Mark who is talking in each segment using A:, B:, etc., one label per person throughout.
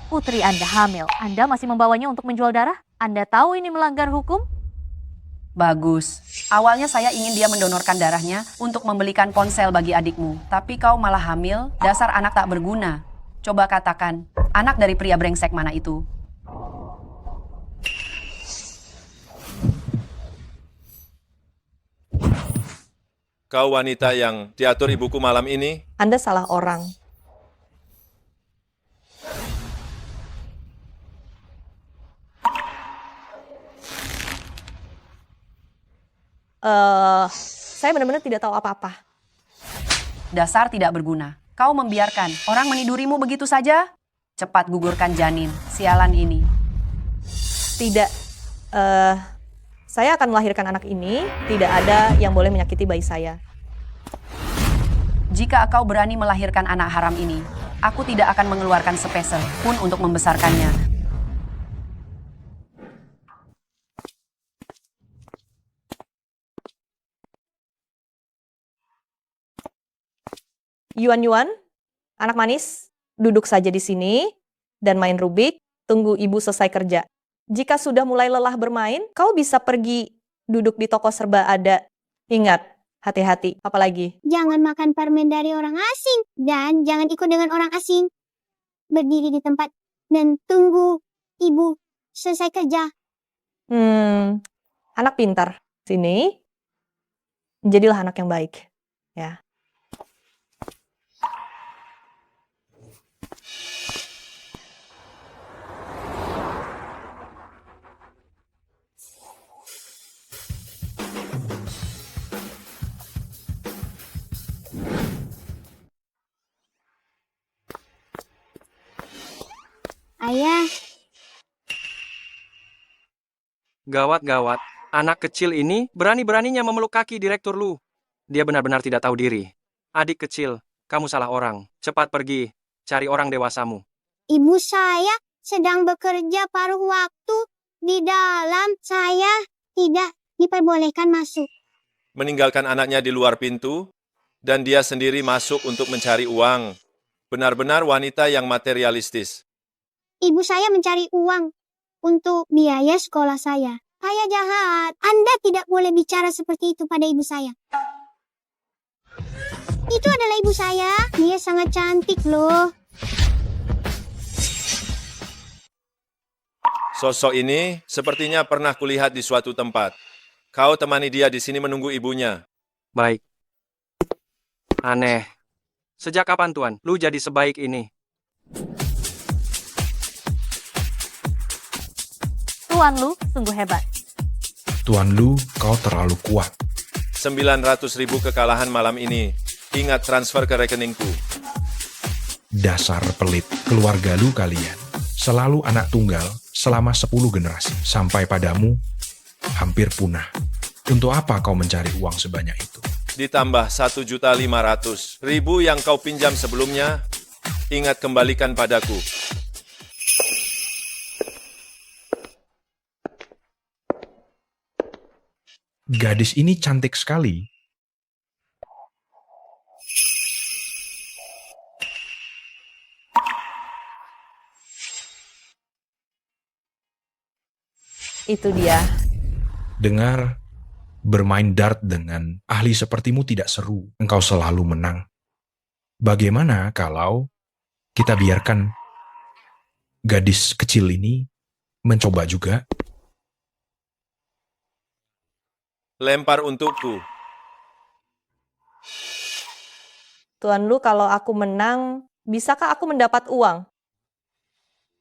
A: Putri Anda hamil. Anda masih membawanya untuk menjual darah? Anda tahu ini melanggar hukum?
B: Bagus. Awalnya saya ingin dia mendonorkan darahnya untuk membelikan ponsel bagi adikmu. Tapi kau malah hamil, dasar anak tak berguna. Coba katakan, anak dari pria brengsek mana itu?
C: Kau wanita yang diatur ibuku malam ini?
D: Anda salah orang. Saya benar-benar tidak tahu apa-apa.
B: Dasar tidak berguna. Kau membiarkan orang menidurimu begitu saja? Cepat gugurkan janin, sialan ini.
D: Tidak, saya akan melahirkan anak ini. Tidak ada yang boleh menyakiti bayi saya.
B: Jika kau berani melahirkan anak haram ini, aku tidak akan mengeluarkan sepeser pun untuk membesarkannya.
D: Yuan, anak manis, duduk saja di sini dan main Rubik, tunggu ibu selesai kerja. Jika sudah mulai lelah bermain, kau bisa pergi duduk di toko serba ada. Ingat, hati-hati, apalagi.
E: Jangan makan permen dari orang asing dan jangan ikut dengan orang asing. Berdiri di tempat dan tunggu ibu selesai kerja.
D: Anak pintar. Sini, jadilah anak yang baik. Ya.
E: Ayah,
F: Gawat, anak kecil ini berani-beraninya memeluk kaki Direktur Lu. Dia benar-benar tidak tahu diri. Adik kecil, kamu salah orang. Cepat pergi, cari orang dewasamu.
E: ibu saya sedang bekerja paruh waktu di dalam. Saya tidak diperbolehkan masuk.
C: Meninggalkan anaknya di luar pintu, dan dia sendiri masuk untuk mencari uang. Benar-benar wanita yang materialistis.
E: Ibu saya mencari uang untuk biaya sekolah saya. Saya jahat. Anda tidak boleh bicara seperti itu pada ibu saya. Itu adalah ibu saya. Dia sangat cantik loh.
C: Sosok ini sepertinya pernah kulihat di suatu tempat. Kau temani dia di sini menunggu ibunya.
F: Baik. Aneh. Sejak kapan, Tuan, Lu jadi sebaik ini?
A: Tuan Lu sungguh hebat.
G: Tuan Lu, kau terlalu kuat.
C: 900.000 kekalahan malam ini. Ingat transfer ke rekeningku.
G: Dasar pelit keluarga lu kalian. Selalu anak tunggal selama 10 generasi. Sampai padamu, hampir punah. Untuk apa kau mencari uang sebanyak itu?
C: Ditambah 1.500.000 yang kau pinjam sebelumnya. Ingat kembalikan padaku.
G: Gadis ini cantik sekali.
D: Itu dia.
G: Dengar, bermain dart dengan ahli sepertimu tidak seru. Engkau selalu menang. Bagaimana kalau kita biarkan gadis kecil ini mencoba juga?
C: Lempar untukku.
D: Tuan Lu, kalau aku menang, bisakah aku mendapat uang?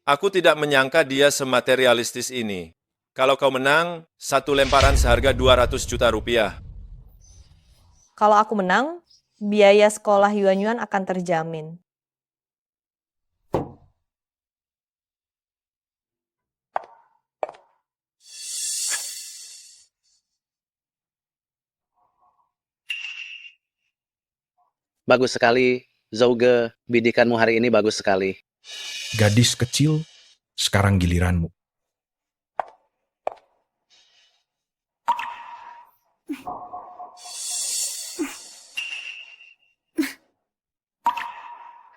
C: Aku tidak menyangka dia sematerialistis ini. Kalau kau menang, satu lemparan seharga 200 juta rupiah.
D: Kalau aku menang, biaya sekolah Yuan akan terjamin.
H: Bagus sekali, Zouge. Bidikanmu hari ini bagus sekali.
G: Gadis kecil, sekarang giliranmu.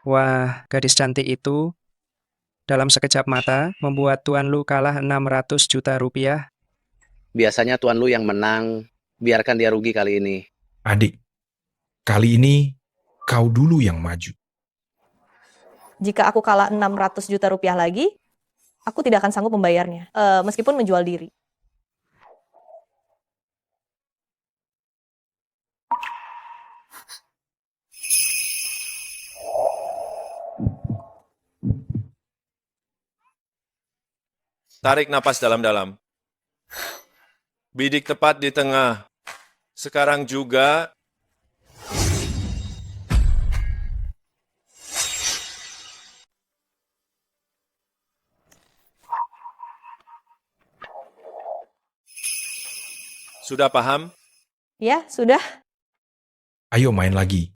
I: Wah, gadis cantik itu dalam sekejap mata membuat Tuan Lu kalah 600 juta rupiah.
H: Biasanya Tuan Lu yang menang, biarkan dia rugi kali ini.
G: Adik, kali ini kau dulu yang maju.
D: Jika aku kalah 600 juta rupiah lagi, aku tidak akan sanggup membayarnya, meskipun menjual diri.
C: Tarik napas dalam-dalam. Bidik tepat di tengah. Sekarang juga. Sudah paham?
D: Ya, sudah.
G: Ayo main lagi.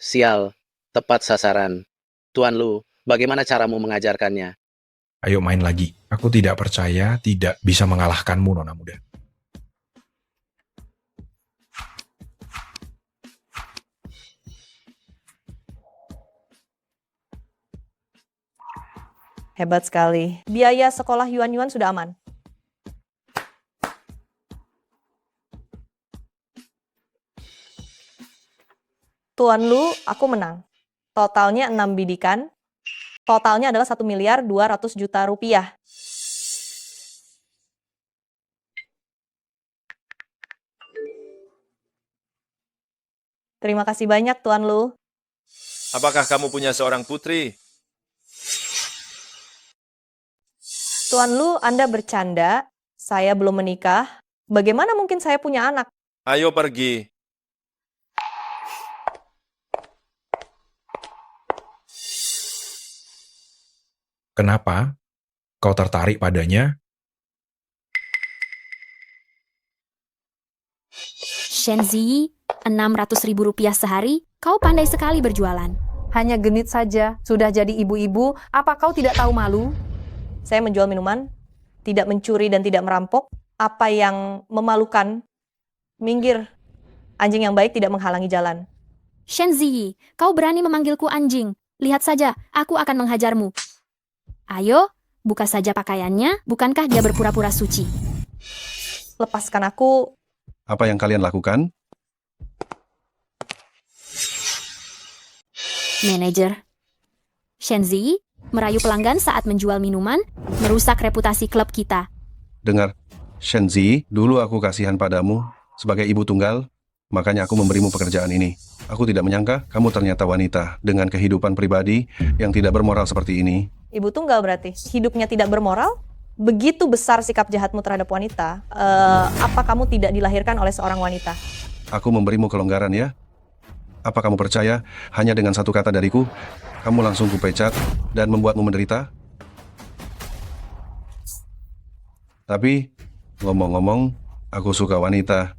H: Sial, tepat sasaran. Tuan Lu, bagaimana caramu mengajarkannya?
G: Ayo main lagi. Aku tidak percaya tidak bisa mengalahkanmu, Nona Muda.
D: Hebat sekali. Biaya sekolah Yuan-Yuan sudah aman. Tuan Lu, aku menang. Totalnya 6 bidikan. Totalnya adalah 1.200.000.000 rupiah. Terima kasih banyak, Tuan Lu.
C: Apakah kamu punya seorang putri?
D: Tuan Lu, Anda bercanda. Saya belum menikah. Bagaimana mungkin saya punya anak?
C: Ayo pergi.
G: Kenapa? Kau tertarik padanya?
J: Shenzi, 600.000 rupiah sehari, kau pandai sekali berjualan.
K: Hanya genit saja, sudah jadi ibu-ibu, apa kau tidak tahu malu?
D: Saya menjual minuman, tidak mencuri dan tidak merampok. Apa yang memalukan? Minggir. Anjing yang baik tidak menghalangi jalan.
J: Shenzi, kau berani memanggilku anjing. Lihat saja, aku akan menghajarmu. Ayo, buka saja pakaiannya, bukankah dia berpura-pura suci?
D: Lepaskan aku.
L: Apa yang kalian lakukan?
J: Manajer. Shenzi, merayu pelanggan saat menjual minuman, merusak reputasi klub kita.
L: Dengar, Shenzi, dulu aku kasihan padamu sebagai ibu tunggal, makanya aku memberimu pekerjaan ini. Aku tidak menyangka kamu ternyata wanita dengan kehidupan pribadi yang tidak bermoral seperti ini.
D: Ibu tunggal berarti hidupnya tidak bermoral? Begitu besar sikap jahatmu terhadap wanita. Apa kamu tidak dilahirkan oleh seorang wanita?
L: Aku memberimu kelonggaran ya. Apa kamu percaya hanya dengan satu kata dariku, kamu langsung kupecat dan membuatmu menderita? Tapi, ngomong-ngomong, aku suka wanita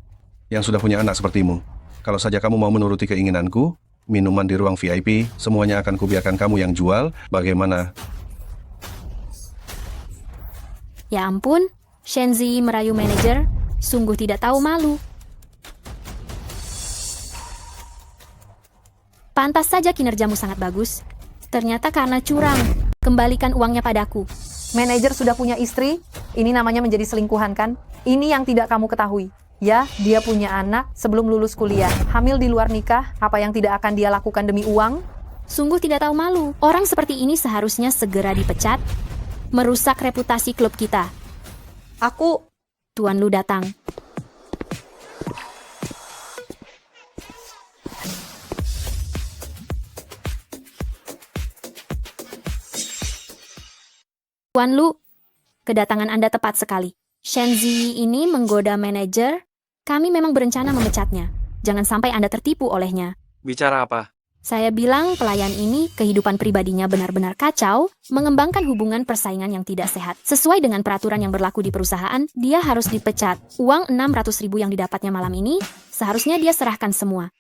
L: yang sudah punya anak sepertimu. Kalau saja kamu mau menuruti keinginanku, minuman di ruang VIP, semuanya akan kubiarkan kamu yang jual, bagaimana?
J: Ya ampun, Shenzi merayu manajer, sungguh tidak tahu malu. Pantas saja kinerjamu sangat bagus. Ternyata karena curang, kembalikan uangnya padaku.
K: Manajer sudah punya istri, ini namanya menjadi selingkuhan kan? Ini yang tidak kamu ketahui. Ya, dia punya anak sebelum lulus kuliah. Hamil di luar nikah, apa yang tidak akan dia lakukan demi uang?
J: Sungguh tidak tahu malu. Orang seperti ini seharusnya segera dipecat. Merusak reputasi klub kita.
D: Aku...
J: Tuan Lu datang. Tuan Lu, kedatangan Anda tepat sekali. Shenzi ini menggoda manajer. Kami memang berencana memecatnya. Jangan sampai Anda tertipu olehnya.
F: Bicara apa?
J: Saya bilang pelayan ini kehidupan pribadinya benar-benar kacau, mengembangkan hubungan persaingan yang tidak sehat. Sesuai dengan peraturan yang berlaku di perusahaan, dia harus dipecat. Uang 600.000 yang didapatnya malam ini, seharusnya dia serahkan semua.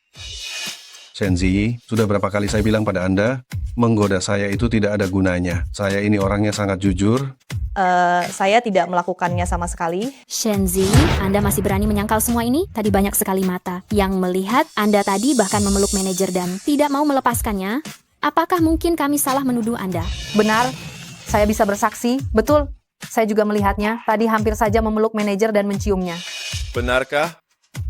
L: Shenzi, sudah berapa kali saya bilang pada Anda, menggoda saya itu tidak ada gunanya. Saya ini orangnya sangat jujur.
D: Saya tidak melakukannya sama sekali.
J: Shenzi, Anda masih berani menyangkal semua ini? Tadi banyak sekali mata yang melihat Anda tadi bahkan memeluk manajer dan tidak mau melepaskannya. Apakah mungkin kami salah menuduh Anda?
K: Benar, saya bisa bersaksi. Betul, saya juga melihatnya. Tadi hampir saja memeluk manajer dan menciumnya.
C: Benarkah?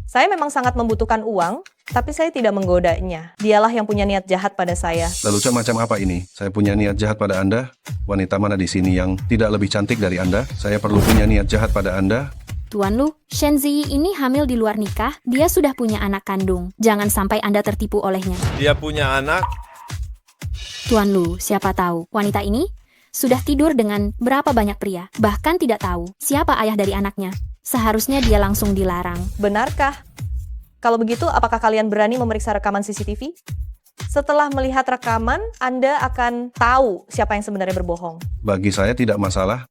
D: Saya memang sangat membutuhkan uang, tapi saya tidak menggodanya. Dialah yang punya niat jahat pada saya.
L: Lalu macam apa ini? Saya punya niat jahat pada Anda? Wanita mana di sini yang tidak lebih cantik dari Anda? Saya perlu punya niat jahat pada Anda?
J: Tuan Lu, Shenzi ini hamil di luar nikah. Dia sudah punya anak kandung. Jangan sampai Anda tertipu olehnya.
C: Dia punya anak?
J: Tuan Lu, siapa tahu wanita ini sudah tidur dengan berapa banyak pria, bahkan tidak tahu siapa ayah dari anaknya. Seharusnya dia langsung dilarang.
D: Benarkah? Kalau begitu, apakah kalian berani memeriksa rekaman CCTV? Setelah melihat rekaman, Anda akan tahu siapa yang sebenarnya berbohong.
L: Bagi saya tidak masalah.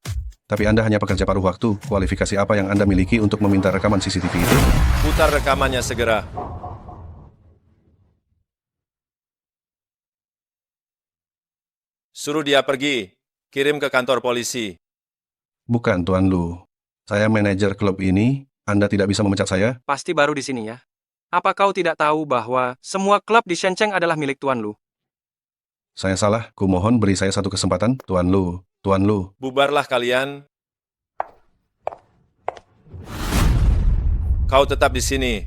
L: Tapi Anda hanya pekerja paruh waktu. Kualifikasi apa yang Anda miliki untuk meminta rekaman CCTV itu?
C: Putar rekamannya segera. Suruh dia pergi. Kirim ke kantor polisi.
L: Bukan, Tuan Lu. Saya manajer klub ini. Anda tidak bisa memecat saya?
F: Pasti baru di sini ya. Apa kau tidak tahu bahwa semua klub di Shenzhen adalah milik Tuan Lu?
L: Saya salah. Kumohon beri saya satu kesempatan, Tuan Lu. Tuan Lu.
C: Bubarlah kalian. Kau tetap di sini.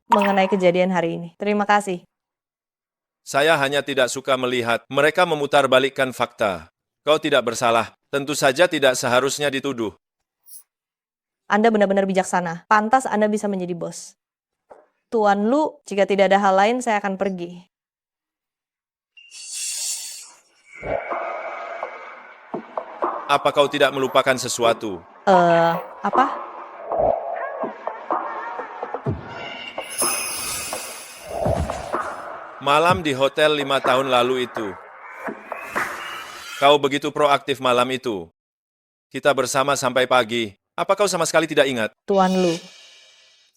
D: Mengenai kejadian hari ini. Terima kasih.
C: Saya hanya tidak suka melihat mereka memutarbalikkan fakta. Kau tidak bersalah. Tentu saja tidak seharusnya dituduh.
D: Anda benar-benar bijaksana. Pantas Anda bisa menjadi bos. Tuan Lu, jika tidak ada hal lain, saya akan pergi.
C: Apa kau tidak melupakan sesuatu?
D: Apa?
C: Malam di hotel 5 tahun lalu itu. Kau begitu proaktif malam itu. Kita bersama sampai pagi. Apa kau sama sekali tidak ingat?
D: Tuan Lu,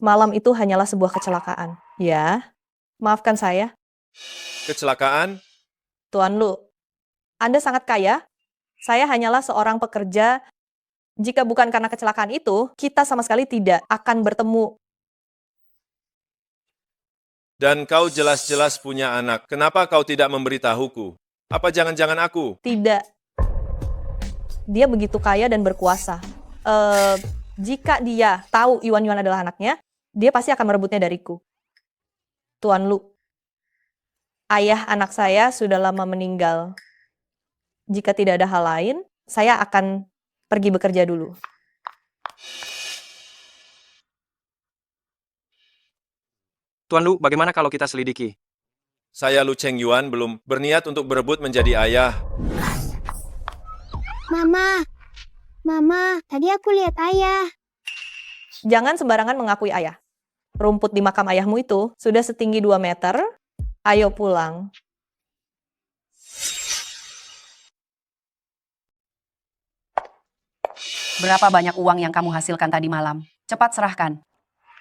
D: malam itu hanyalah sebuah kecelakaan. Ya, maafkan saya.
C: Kecelakaan?
D: Tuan Lu, Anda sangat kaya. Saya hanyalah seorang pekerja. Jika bukan karena kecelakaan itu, kita sama sekali tidak akan bertemu.
C: Dan kau jelas-jelas punya anak. Kenapa kau tidak memberitahuku? Apa jangan-jangan aku?
D: Tidak. Dia begitu kaya dan berkuasa. Jika dia tahu Yuan adalah anaknya, dia pasti akan merebutnya dariku. Tuan Lu, ayah anak saya sudah lama meninggal. Jika tidak ada hal lain, saya akan pergi bekerja dulu.
F: Tuan Lu, bagaimana kalau kita selidiki?
C: Saya Lu Cheng Yuan belum berniat untuk berebut menjadi ayah.
E: Mama, tadi aku lihat ayah.
D: Jangan sembarangan mengakui ayah. Rumput di makam ayahmu itu sudah setinggi 2 meter. Ayo pulang.
B: Berapa banyak uang yang kamu hasilkan tadi malam? Cepat serahkan.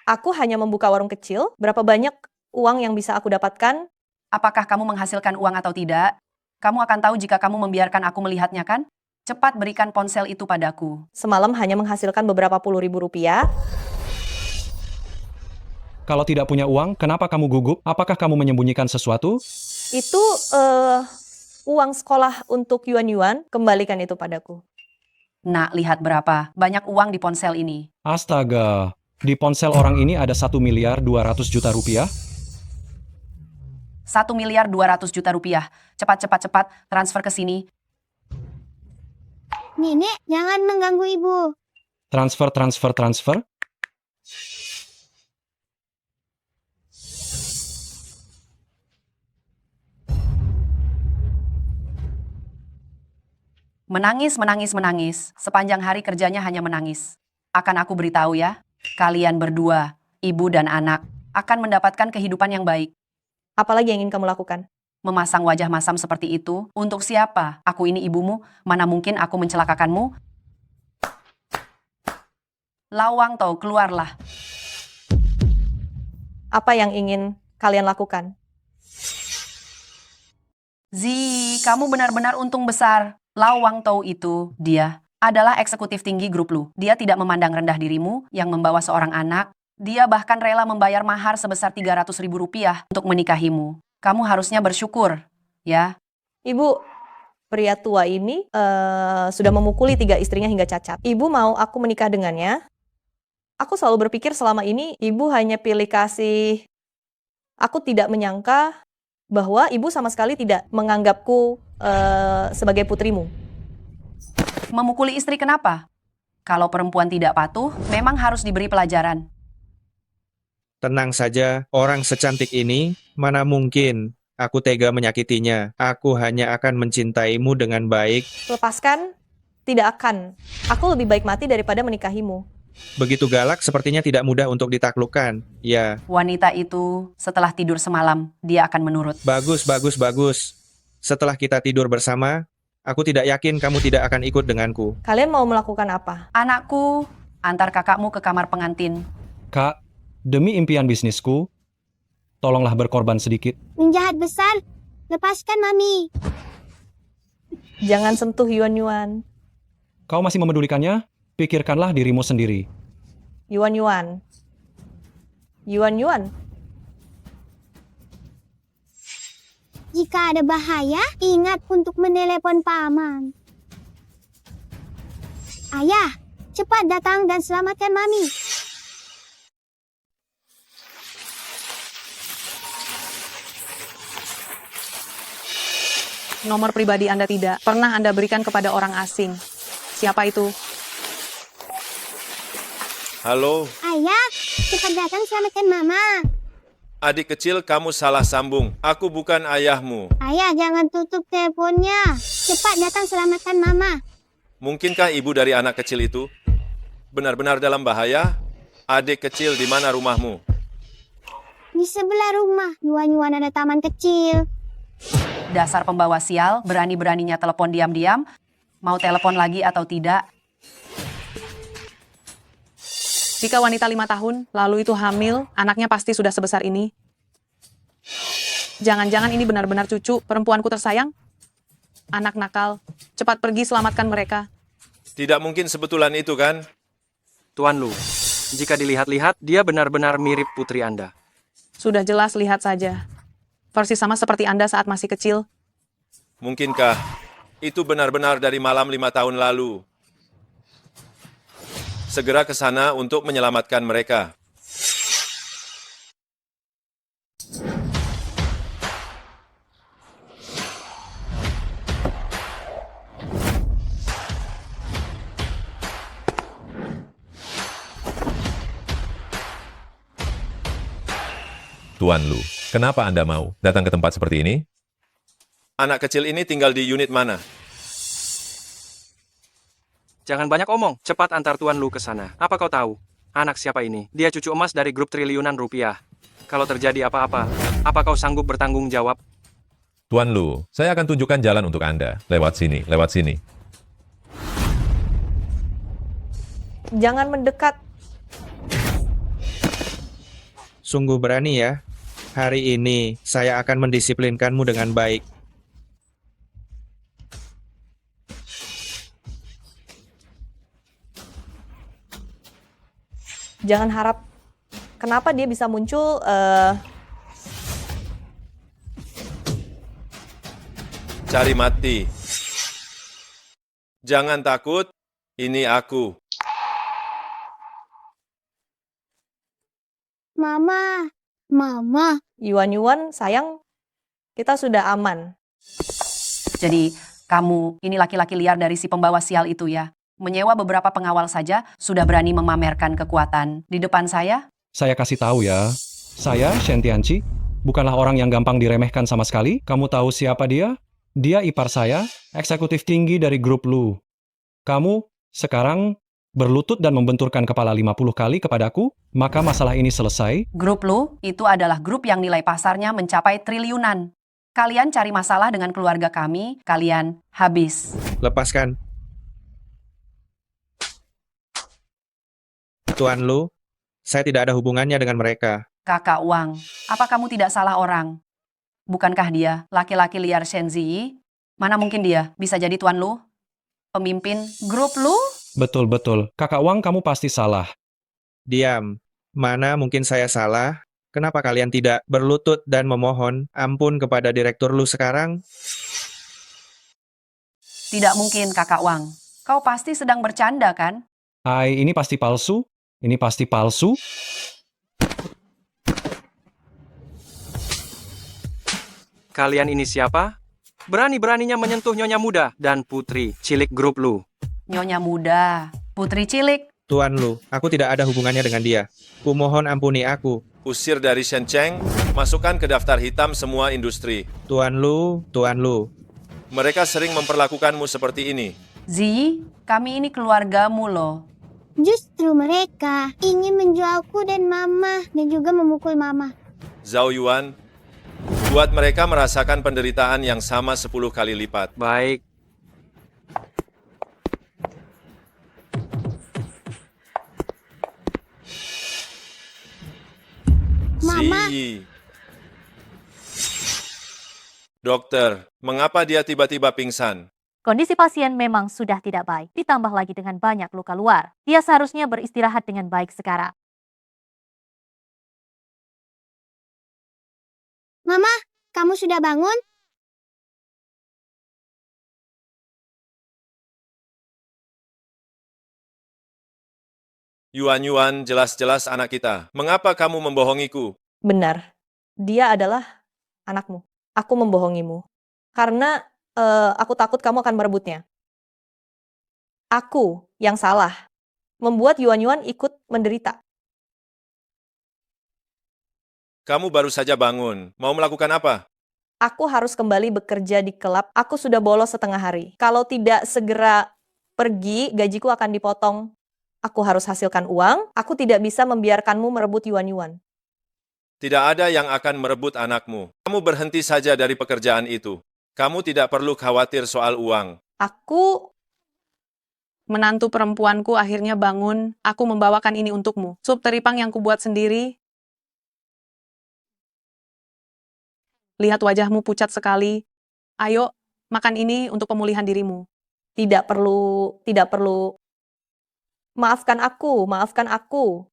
D: Aku hanya membuka warung kecil. Berapa banyak uang yang bisa aku dapatkan?
B: Apakah kamu menghasilkan uang atau tidak? Kamu akan tahu jika kamu membiarkan aku melihatnya, kan? Cepat berikan ponsel itu padaku.
D: Semalam hanya menghasilkan beberapa puluh ribu rupiah.
M: Kalau tidak punya uang, kenapa kamu gugup? Apakah kamu menyembunyikan sesuatu?
D: Itu uang sekolah untuk Yuan. Kembalikan itu padaku.
B: Nak, lihat berapa banyak uang di ponsel ini.
M: Astaga, di ponsel orang ini ada 1.200.000.000 rupiah?
B: 1.200.000.000 rupiah. Cepat, transfer ke sini.
E: Nenek, jangan mengganggu ibu.
M: Transfer.
B: Menangis. Sepanjang hari kerjanya hanya menangis. Akan aku beritahu ya, kalian berdua, ibu dan anak, akan mendapatkan kehidupan yang baik.
D: Apalagi yang ingin kamu lakukan?
B: Memasang wajah masam seperti itu, untuk siapa? Aku ini ibumu, mana mungkin aku mencelakakanmu? Lawang Tau, keluarlah.
D: Apa yang ingin kalian lakukan?
B: Zi, kamu benar-benar untung besar. Lau Wang Tou itu, dia adalah eksekutif tinggi grup Lu. Dia tidak memandang rendah dirimu yang membawa seorang anak. Dia bahkan rela membayar mahar sebesar 300.000 rupiah untuk menikahimu. Kamu harusnya bersyukur, ya.
D: Ibu, pria tua ini sudah memukuli 3 istrinya hingga cacat. Ibu mau aku menikah dengannya? Aku selalu berpikir selama ini ibu hanya pilih kasih. Aku tidak menyangka bahwa ibu sama sekali tidak menganggapku sebagai putrimu.
B: Memukuli istri kenapa? Kalau perempuan tidak patuh, memang harus diberi pelajaran.
I: Tenang saja, orang secantik ini, mana mungkin aku tega menyakitinya. Aku hanya akan mencintaimu dengan baik.
D: Lepaskan? Tidak akan. Aku lebih baik mati daripada menikahimu.
I: Begitu galak sepertinya tidak mudah untuk ditaklukkan. Ya,
B: Wanita itu setelah tidur semalam, dia akan menurut.
I: bagus. Setelah kita tidur bersama, aku tidak yakin kamu tidak akan ikut denganku.
D: Kalian mau melakukan apa?
B: Anakku, antar kakakmu ke kamar pengantin.
M: Kak, demi impian bisnisku, tolonglah berkorban sedikit.
E: Penjahat besar, lepaskan Mami.
D: Jangan sentuh Yuan.
M: Kau masih memedulikannya? Pikirkanlah dirimu sendiri.
D: Yuan.
E: Jika ada bahaya, ingat untuk menelepon paman. Ayah, cepat datang dan selamatkan Mami.
K: Nomor pribadi Anda tidak pernah Anda berikan kepada orang asing. Siapa itu?
C: Halo,
E: Ayah, cepat datang selamatkan Mama.
C: adik kecil, kamu salah sambung. Aku bukan ayahmu.
E: Ayah, jangan tutup teleponnya. Cepat datang selamatkan Mama.
C: Mungkinkah ibu dari anak kecil itu benar-benar dalam bahaya? Adik kecil, di mana rumahmu?
E: Di sebelah rumah, Yuan ada taman kecil.
B: Dasar pembawa sial, berani-beraninya telepon diam-diam. Mau telepon lagi atau tidak?
K: Jika wanita 5 tahun, lalu itu hamil, anaknya pasti sudah sebesar ini. Jangan-jangan ini benar-benar cucu perempuanku tersayang? Anak nakal, cepat pergi selamatkan mereka.
C: Tidak mungkin sebetulan itu, kan?
F: Tuan Lu, jika dilihat-lihat, dia benar-benar mirip putri Anda.
K: Sudah jelas, lihat saja. Persis sama seperti Anda saat masih kecil.
C: Mungkinkah itu benar-benar dari malam 5 tahun lalu? Segera ke sana untuk menyelamatkan mereka.
N: Tuan Lu, kenapa Anda mau datang ke tempat seperti ini?
C: Anak kecil ini tinggal di unit mana?
F: Jangan banyak omong, cepat antar Tuan Lu ke sana. Apa kau tahu? Anak siapa ini? Dia cucu emas dari grup triliunan rupiah. Kalau terjadi apa-apa, apa kau sanggup bertanggung jawab?
N: Tuan Lu, saya akan tunjukkan jalan untuk Anda. Lewat sini, lewat sini.
D: Jangan mendekat.
I: Sungguh berani ya. Hari ini saya akan mendisiplinkanmu dengan baik.
D: Jangan harap. Kenapa dia bisa muncul?
C: Cari mati. Jangan takut, ini aku.
E: Mama.
D: Yuan, sayang, kita sudah aman.
B: Jadi, kamu ini laki-laki liar dari si pembawa sial itu ya? Menyewa beberapa pengawal saja, sudah berani memamerkan kekuatan di depan saya?
M: Saya kasih tahu ya, saya, Shen Tianqi, bukanlah orang yang gampang diremehkan sama sekali. Kamu tahu siapa dia? Dia ipar saya, eksekutif tinggi dari grup Lu. Kamu sekarang berlutut dan membenturkan kepala 50 kali kepadaku, maka masalah ini selesai.
B: Grup Lu itu adalah grup yang nilai pasarnya mencapai triliunan. Kalian cari masalah dengan keluarga kami, kalian habis.
I: Lepaskan. Tuan Lu, saya tidak ada hubungannya dengan mereka.
B: Kakak Wang, apa kamu tidak salah orang? Bukankah dia laki-laki liar Shen Ziyi? Mana mungkin dia bisa jadi Tuan Lu? Pemimpin grup Lu?
M: Betul-betul. Kakak Wang, kamu pasti salah.
I: Diam. Mana mungkin saya salah? Kenapa kalian tidak berlutut dan memohon ampun kepada Direktur Lu sekarang?
B: Tidak mungkin, Kakak Wang. Kau pasti sedang bercanda, kan?
M: Hai, ini pasti palsu? Ini pasti palsu?
F: Kalian ini siapa? Berani-beraninya menyentuh nyonya muda dan putri cilik grup Lu.
B: Nyonya muda, putri cilik.
I: Tuan Lu, aku tidak ada hubungannya dengan dia. Kumohon ampuni aku.
C: Usir dari Shenzhen, masukkan ke daftar hitam semua industri.
I: Tuan Lu, Tuan Lu.
C: Mereka sering memperlakukanmu seperti ini.
B: Ziyi, kami ini keluargamu loh.
E: Justru mereka ingin menjualku dan mama dan juga memukul mama.
C: Zhao Yuan, buat mereka merasakan penderitaan yang sama 10 kali lipat.
F: Baik.
E: Mama.
C: Ziyi. Dokter, mengapa dia tiba-tiba pingsan?
A: Kondisi pasien memang sudah tidak baik, ditambah lagi dengan banyak luka luar. Dia seharusnya beristirahat dengan baik sekarang.
E: Mama, kamu sudah bangun?
C: Yuan, jelas-jelas anak kita. Mengapa kamu membohongiku?
D: Benar, dia adalah anakmu. Aku membohongimu. Karena aku takut kamu akan merebutnya. Aku yang salah. Membuat Yuan ikut menderita.
C: Kamu baru saja bangun. Mau melakukan apa?
D: Aku harus kembali bekerja di klub. Aku sudah bolos setengah hari. Kalau tidak segera pergi, gajiku akan dipotong. Aku harus hasilkan uang. Aku tidak bisa membiarkanmu merebut Yuan.
C: Tidak ada yang akan merebut anakmu. Kamu berhenti saja dari pekerjaan itu. Kamu tidak perlu khawatir soal uang.
D: Aku
K: Menantu perempuanku akhirnya bangun. Aku membawakan ini untukmu. Sup teripang yang kubuat sendiri. Lihat wajahmu pucat sekali. Ayo, makan ini untuk pemulihan dirimu.
D: tidak perlu. Maafkan aku.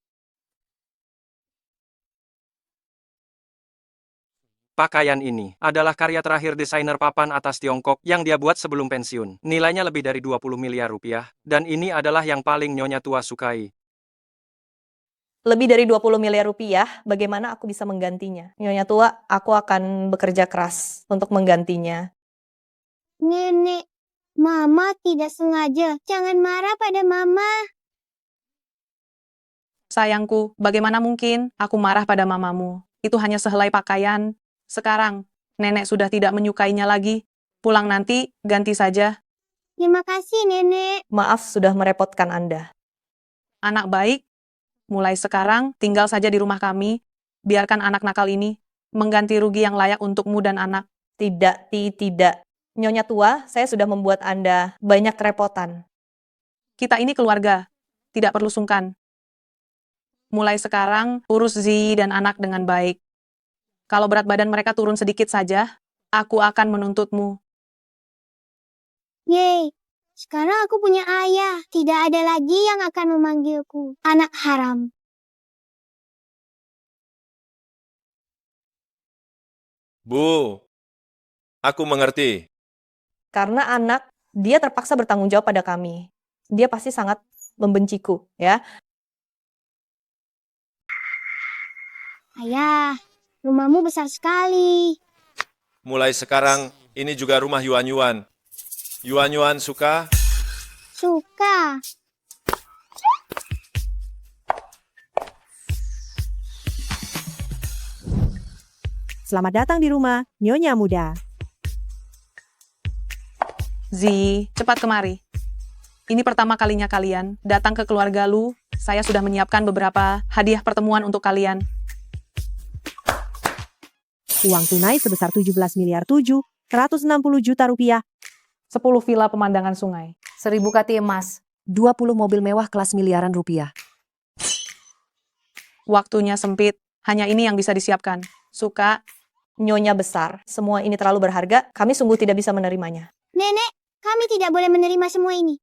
F: Pakaian ini adalah karya terakhir desainer papan atas Tiongkok yang dia buat sebelum pensiun. Nilainya lebih dari 20 miliar rupiah, dan ini adalah yang paling nyonya tua sukai.
D: Lebih dari 20 miliar rupiah, bagaimana aku bisa menggantinya? Nyonya tua, aku akan bekerja keras untuk menggantinya.
E: Nenek, Mama tidak sengaja. Jangan marah pada Mama.
K: Sayangku, bagaimana mungkin aku marah pada mamamu? Itu hanya sehelai pakaian. Sekarang, nenek sudah tidak menyukainya lagi. Pulang nanti, ganti saja.
E: Terima kasih, Nenek.
D: Maaf sudah merepotkan Anda.
K: Anak baik, mulai sekarang tinggal saja di rumah kami. Biarkan anak nakal ini mengganti rugi yang layak untukmu dan anak.
D: Tidak. Nyonya tua, saya sudah membuat Anda banyak kerepotan.
K: Kita ini keluarga, tidak perlu sungkan. Mulai sekarang, urus Ziyi dan anak dengan baik. Kalau berat badan mereka turun sedikit saja, aku akan menuntutmu.
E: Yeay, sekarang aku punya ayah. Tidak ada lagi yang akan memanggilku anak haram.
C: Bu, aku mengerti.
D: Karena anak, dia terpaksa bertanggung jawab pada kami. Dia pasti sangat membenciku, ya.
E: Ayah, rumahmu besar sekali.
C: Mulai sekarang, ini juga rumah Yuan. Yuan suka?
E: Suka.
O: Selamat datang di rumah Nyonya Muda.
K: Ziyi, cepat kemari. Ini pertama kalinya kalian datang ke keluarga Lu. Saya sudah menyiapkan beberapa hadiah pertemuan untuk kalian.
O: Uang tunai sebesar 17.760 juta rupiah.
K: 10 villa pemandangan sungai.
P: 1000 kati emas. 20 mobil mewah kelas miliaran rupiah.
K: Waktunya sempit. Hanya ini yang bisa disiapkan. Suka?
D: Nyonya besar, semua ini terlalu berharga, kami sungguh tidak bisa menerimanya.
E: Nenek, kami tidak boleh menerima semua ini.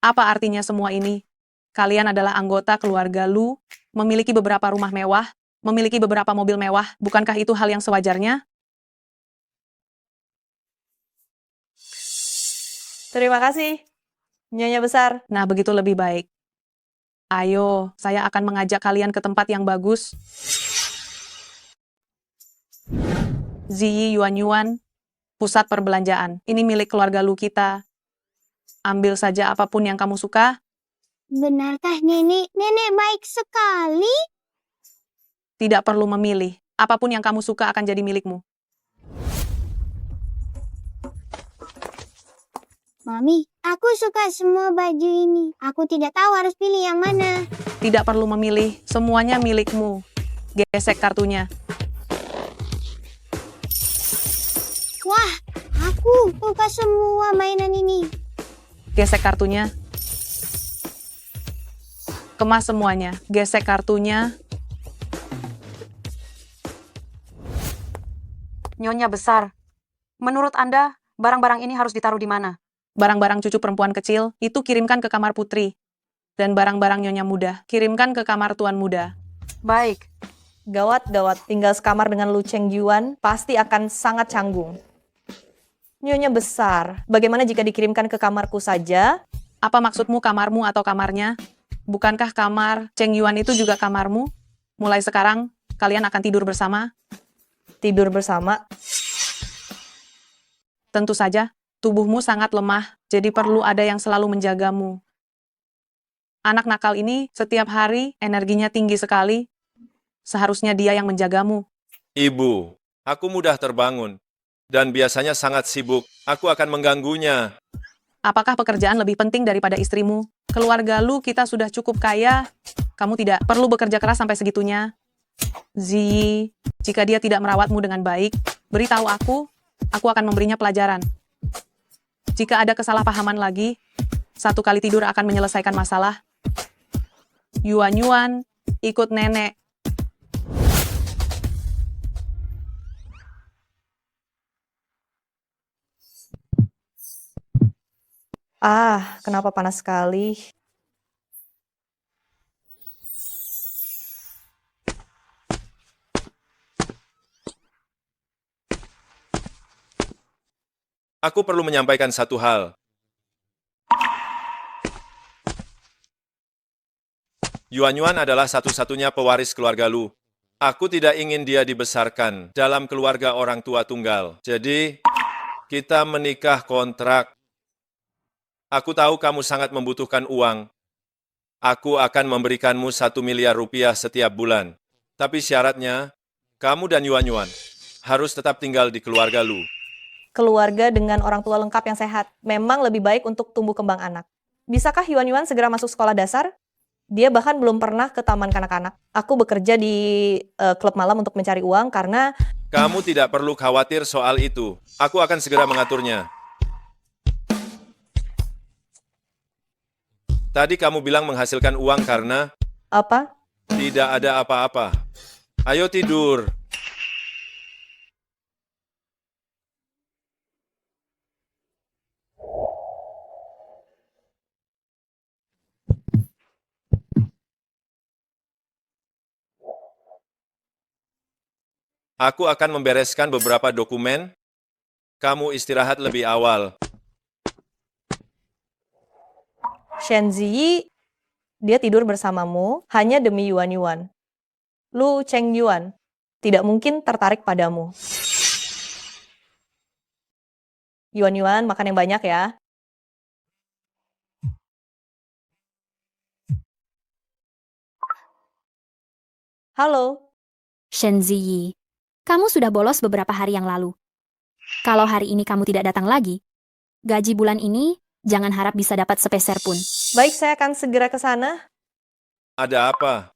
K: Apa artinya semua ini? Kalian adalah anggota keluarga Lu, memiliki beberapa rumah mewah, memiliki beberapa mobil mewah. Bukankah itu hal yang sewajarnya?
D: Terima kasih, Nyonya besar.
K: Nah, begitu lebih baik. Ayo, saya akan mengajak kalian ke tempat yang bagus. Ziyi Yuan, pusat perbelanjaan. Ini milik keluarga Lu kita. Ambil saja apapun yang kamu suka.
E: Benarkah nenek? Nenek baik sekali.
K: Tidak perlu memilih. Apapun yang kamu suka akan jadi milikmu.
E: Mami, aku suka semua baju ini. Aku tidak tahu harus pilih yang mana.
K: Tidak perlu memilih. Semuanya milikmu. Gesek kartunya.
E: Wah, aku suka semua mainan ini.
K: Gesek kartunya. Kemas semuanya. Gesek kartunya. Nyonya besar, menurut Anda, barang-barang ini harus ditaruh di mana? Barang-barang cucu perempuan kecil, itu kirimkan ke kamar putri. Dan barang-barang nyonya muda, kirimkan ke kamar tuan muda. Baik.
D: Gawat, tinggal sekamar dengan Lu Cheng Yuan pasti akan sangat canggung. Nyonya besar, bagaimana jika dikirimkan ke kamarku saja?
K: Apa maksudmu kamarmu atau kamarnya? Bukankah kamar Cheng Yuan itu juga kamarmu? Mulai sekarang, kalian akan tidur bersama?
D: Tidur bersama?
K: Tentu saja, tubuhmu sangat lemah, jadi perlu ada yang selalu menjagamu. Anak nakal ini setiap hari energinya tinggi sekali. Seharusnya dia yang menjagamu.
C: Ibu, aku mudah terbangun. Dan biasanya sangat sibuk. Aku akan mengganggunya.
K: Apakah pekerjaan lebih penting daripada istrimu? Keluarga Lu kita sudah cukup kaya. Kamu tidak perlu bekerja keras sampai segitunya. Ziyi, jika dia tidak merawatmu dengan baik, beritahu aku akan memberinya pelajaran. Jika ada kesalahpahaman lagi, 1 kali tidur akan menyelesaikan masalah. Yuan, ikut nenek.
D: Kenapa panas sekali?
C: Aku perlu menyampaikan satu hal. Yuan adalah satu-satunya pewaris keluarga Lu. Aku tidak ingin dia dibesarkan dalam keluarga orang tua tunggal. Jadi, kita menikah kontrak. Aku tahu kamu sangat membutuhkan uang. Aku akan memberikanmu 1 miliar rupiah setiap bulan. Tapi syaratnya, kamu dan Yuan harus tetap tinggal di keluarga Lu.
D: Keluarga dengan orang tua lengkap yang sehat memang lebih baik untuk tumbuh kembang anak. Bisakah Yuan segera masuk sekolah dasar? Dia bahkan belum pernah ke taman kanak-kanak. Aku bekerja di klub malam untuk mencari uang karena...
C: Kamu tidak perlu khawatir soal itu. Aku akan segera mengaturnya. Tadi kamu bilang menghasilkan uang karena...
D: Apa?
C: Tidak ada apa-apa. Ayo tidur. Aku akan membereskan beberapa dokumen. Kamu istirahat lebih awal.
D: Shen Ziyi, dia tidur bersamamu hanya demi Yuan. Lu Cheng Yuan tidak mungkin tertarik padamu. Yuan, makan yang banyak ya. Halo.
J: Shen Ziyi, kamu sudah bolos beberapa hari yang lalu. Kalau hari ini kamu tidak datang lagi, gaji bulan ini jangan harap bisa dapat sepeser pun.
D: Baik, saya akan segera ke sana.
C: Ada apa?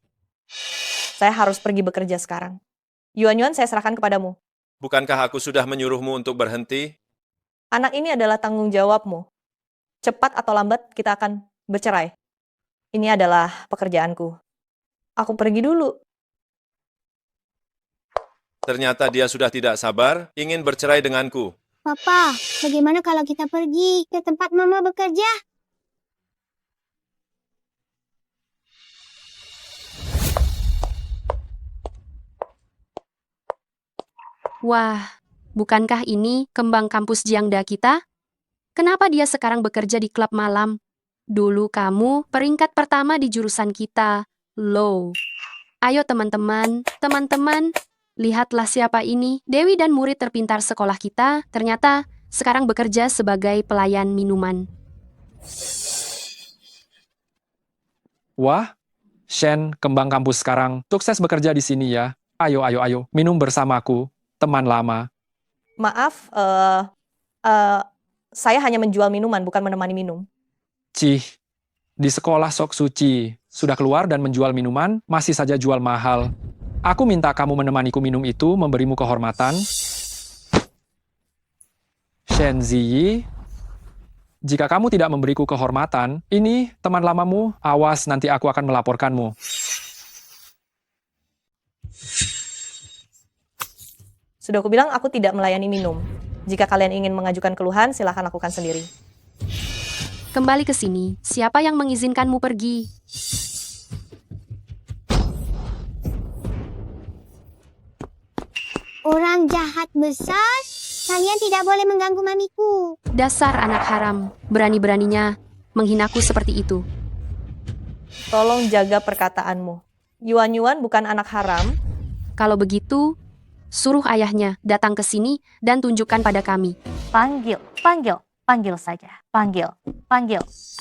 D: Saya harus pergi bekerja sekarang. Yuan saya serahkan kepadamu.
C: Bukankah aku sudah menyuruhmu untuk berhenti?
D: Anak ini adalah tanggung jawabmu. Cepat atau lambat kita akan bercerai. Ini adalah pekerjaanku. Aku pergi dulu.
C: Ternyata dia sudah tidak sabar, ingin bercerai denganku.
E: Papa, bagaimana kalau kita pergi ke tempat Mama bekerja?
J: Wah, bukankah ini kembang kampus Jiangda kita? Kenapa dia sekarang bekerja di klub malam? Dulu kamu peringkat pertama di jurusan kita, Low. Ayo teman-teman, lihatlah siapa ini. Dewi dan murid terpintar sekolah kita, ternyata sekarang bekerja sebagai pelayan minuman.
F: Wah, Shen, kembang kampus sekarang. Sukses bekerja di sini ya. Ayo, minum bersamaku, teman lama.
D: Maaf, saya hanya menjual minuman, bukan menemani minum.
F: Cih, di sekolah Sok Suci, sudah keluar dan menjual minuman, masih saja jual mahal. Aku minta kamu menemaniku minum itu, memberimu kehormatan. Shen Ziyi, jika kamu tidak memberiku kehormatan, ini teman lamamu, awas nanti aku akan melaporkanmu.
D: Sudah aku bilang aku tidak melayani minum. Jika kalian ingin mengajukan keluhan, silahkan lakukan sendiri.
J: Kembali ke sini, siapa yang mengizinkanmu pergi?
E: Orang jahat besar, kalian tidak boleh mengganggu mamiku.
J: Dasar anak haram, berani-beraninya menghinaku seperti itu.
D: Tolong jaga perkataanmu. Yuan bukan anak haram.
J: Kalau begitu, suruh ayahnya datang ke sini dan tunjukkan pada kami.
A: Panggil saja. Panggil.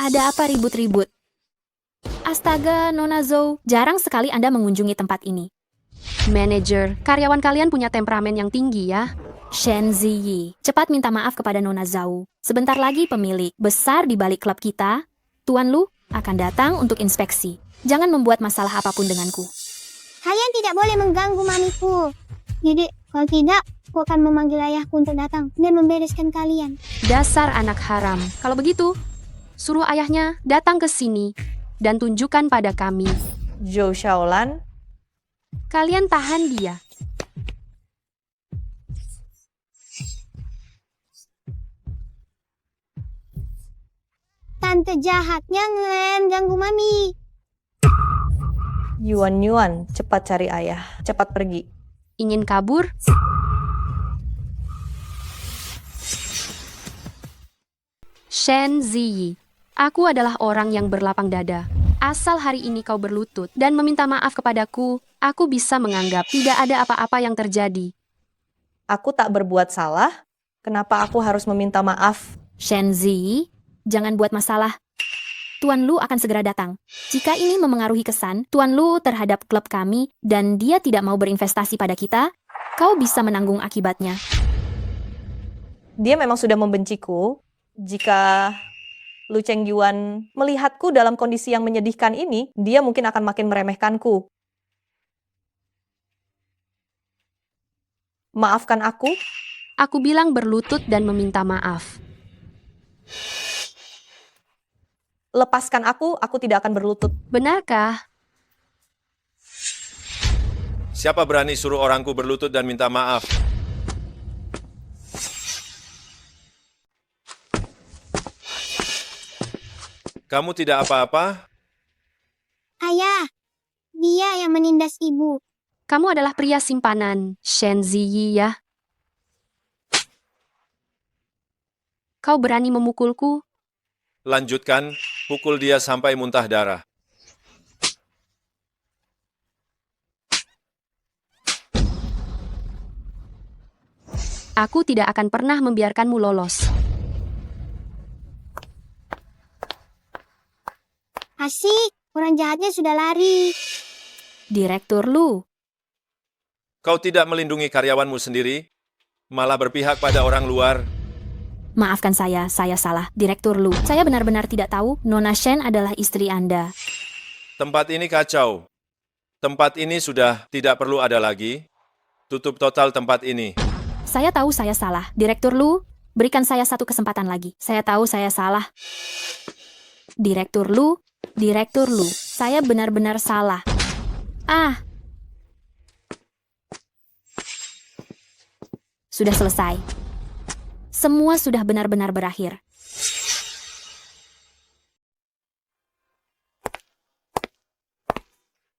J: Ada apa ribut-ribut? Astaga, Nona Zhou, jarang sekali Anda mengunjungi tempat ini. Manajer, karyawan kalian punya temperamen yang tinggi ya. Shen Ziyi, cepat minta maaf kepada Nona Zhou. Sebentar lagi pemilik besar di balik klub kita, Tuan Lu, akan datang untuk inspeksi. Jangan membuat masalah apapun denganku.
E: Kalian tidak boleh mengganggu mamiku. Jadi, kalau tidak, aku akan memanggil ayahku untuk datang dan membereskan kalian.
J: Dasar anak haram. Kalau begitu, suruh ayahnya datang ke sini dan tunjukkan pada kami.
D: Zhou Xiaolan,
J: Kalian tahan dia.
E: Tante jahatnya ganggu mami.
D: Yuan, cepat cari ayah. Cepat pergi.
J: Ingin kabur? Shen Ziyi, aku adalah orang yang berlapang dada. Asal hari ini kau berlutut dan meminta maaf kepadaku, aku bisa menganggap tidak ada apa-apa yang terjadi.
D: Aku tak berbuat salah. Kenapa aku harus meminta maaf?
J: Shen Ziyi, jangan buat masalah. Tuan Lu akan segera datang. Jika ini memengaruhi kesan Tuan Lu terhadap klub kami dan dia tidak mau berinvestasi pada kita, kau bisa menanggung akibatnya.
D: Dia memang sudah membenciku. Jika Lu Cheng Yuan melihatku dalam kondisi yang menyedihkan ini, dia mungkin akan makin meremehkanku. Maafkan aku.
J: Aku bilang berlutut dan meminta maaf.
D: Lepaskan aku tidak akan berlutut.
J: Benarkah?
C: Siapa berani suruh orangku berlutut dan minta maaf? Kamu tidak apa-apa?
E: Ayah, dia yang menindas ibu.
J: Kamu adalah pria simpanan, Shen Ziyi ya. Kau berani memukulku?
C: Lanjutkan, pukul dia sampai muntah darah.
J: Aku tidak akan pernah membiarkanmu lolos.
E: Asik, orang jahatnya sudah lari.
J: Direktur Lu.
C: Kau tidak melindungi karyawanmu sendiri, malah berpihak pada orang luar.
J: Maafkan saya salah. Direktur Lu, saya benar-benar tidak tahu Nona Shen adalah istri Anda.
C: Tempat ini kacau. Tempat ini sudah tidak perlu ada lagi. Tutup total tempat ini.
J: Saya tahu saya salah. Direktur Lu, berikan saya satu kesempatan lagi. Saya tahu saya salah. Direktur Lu, saya benar-benar salah. sudah selesai. Semua sudah benar-benar berakhir.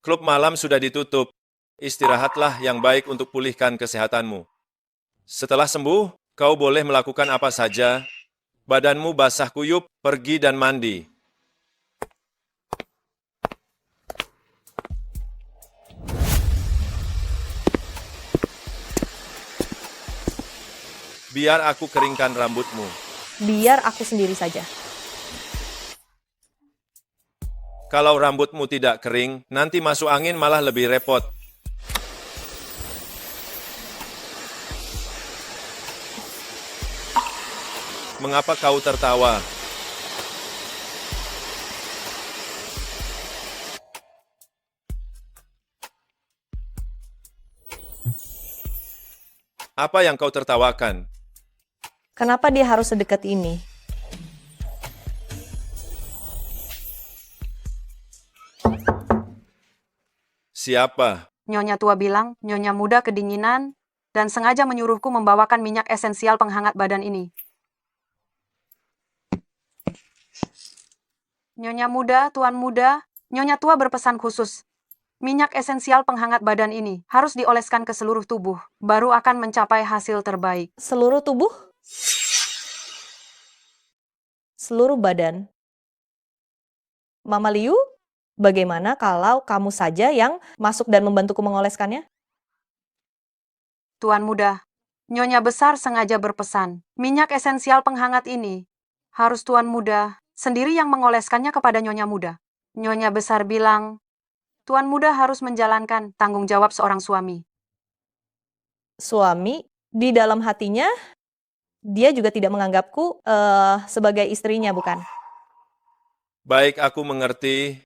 C: Klub malam sudah ditutup. Istirahatlah yang baik untuk pulihkan kesehatanmu. Setelah sembuh, kau boleh melakukan apa saja. Badanmu basah kuyup, pergi dan mandi. Biar aku keringkan rambutmu.
D: Biar aku sendiri saja.
C: Kalau rambutmu tidak kering, nanti masuk angin malah lebih repot. Mengapa kau tertawa? Apa yang kau tertawakan?
D: Kenapa dia harus sedekat ini?
C: Siapa?
K: Nyonya tua bilang, Nyonya muda kedinginan, dan sengaja menyuruhku membawakan minyak esensial penghangat badan ini. Nyonya muda, Tuan muda, Nyonya tua berpesan khusus. Minyak esensial penghangat badan ini harus dioleskan ke seluruh tubuh, baru akan mencapai hasil terbaik.
D: Seluruh tubuh? Seluruh badan? Mama Liu, bagaimana kalau kamu saja yang masuk dan membantuku mengoleskannya?
K: Tuan muda, Nyonya besar sengaja berpesan, minyak esensial penghangat ini harus Tuan muda sendiri yang mengoleskannya kepada Nyonya muda. Nyonya besar bilang, Tuan muda harus menjalankan tanggung jawab seorang suami.
D: Suami, di dalam hatinya, dia juga tidak menganggapku sebagai istrinya, bukan?
C: Baik, aku mengerti.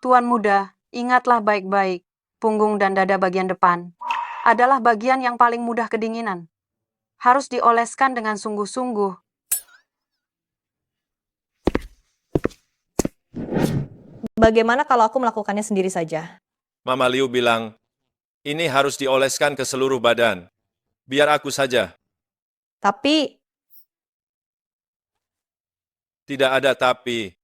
K: Tuan muda, ingatlah baik-baik, punggung dan dada bagian depan adalah bagian yang paling mudah kedinginan. Harus dioleskan dengan sungguh-sungguh.
D: Bagaimana kalau aku melakukannya sendiri saja?
C: Mama Liu bilang, ini harus dioleskan ke seluruh badan. Biar aku saja.
D: Tapi,
C: Tidak ada tapi.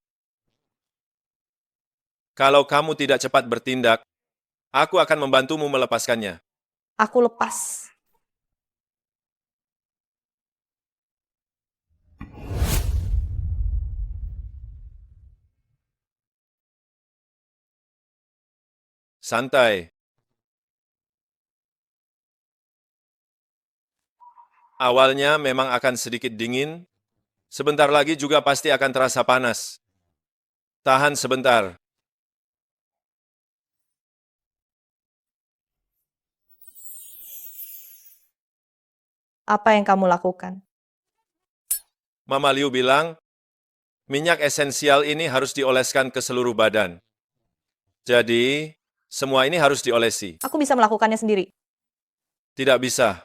C: Kalau kamu tidak cepat bertindak, aku akan membantumu melepaskannya.
D: aku lepas.
C: Santai. Awalnya memang akan sedikit dingin, sebentar lagi juga pasti akan terasa panas. Tahan sebentar.
D: Apa yang kamu lakukan?
C: Mama Liu bilang, minyak esensial ini harus dioleskan ke seluruh badan. Jadi, semua ini harus diolesi.
D: Aku bisa melakukannya sendiri.
C: Tidak bisa.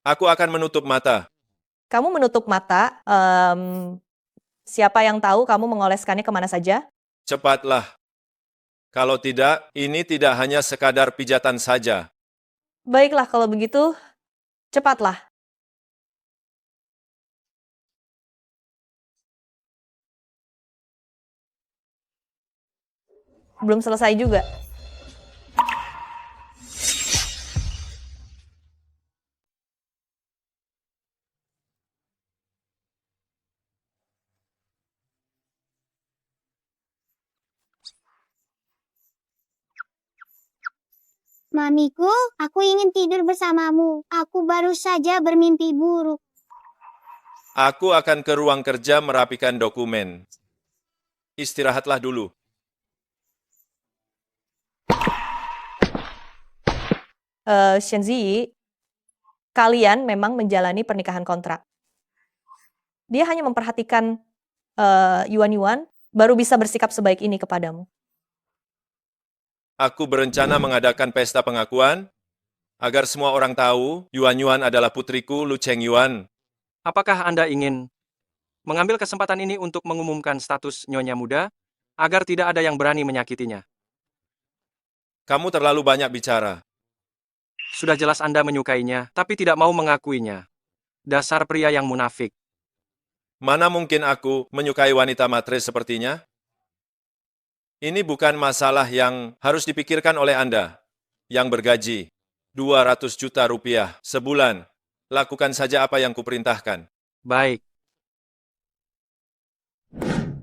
C: Aku akan menutup mata.
D: Kamu menutup mata, siapa yang tahu kamu mengoleskannya kemana saja?
C: Cepatlah. Kalau tidak, ini tidak hanya sekadar pijatan saja.
D: Baiklah kalau begitu, cepatlah. Belum selesai juga.
E: Mamiku, aku ingin tidur bersamamu. Aku baru saja bermimpi buruk.
C: Aku akan ke ruang kerja merapikan dokumen. Istirahatlah dulu.
D: Shenzi, kalian memang menjalani pernikahan kontrak. Dia hanya memperhatikan Yuan-Yuan, baru bisa bersikap sebaik ini kepadamu.
C: Aku berencana mengadakan pesta pengakuan agar semua orang tahu Yuan-Yuan adalah putriku Lu Chengyuan.
F: Apakah Anda ingin mengambil kesempatan ini untuk mengumumkan status Nyonya muda agar tidak ada yang berani menyakitinya?
C: Kamu terlalu banyak bicara.
F: Sudah jelas Anda menyukainya, tapi tidak mau mengakuinya. Dasar pria yang munafik.
C: Mana mungkin aku menyukai wanita matre sepertinya? Ini bukan masalah yang harus dipikirkan oleh Anda, yang bergaji 200 juta rupiah sebulan. Lakukan saja apa yang kuperintahkan.
F: Baik.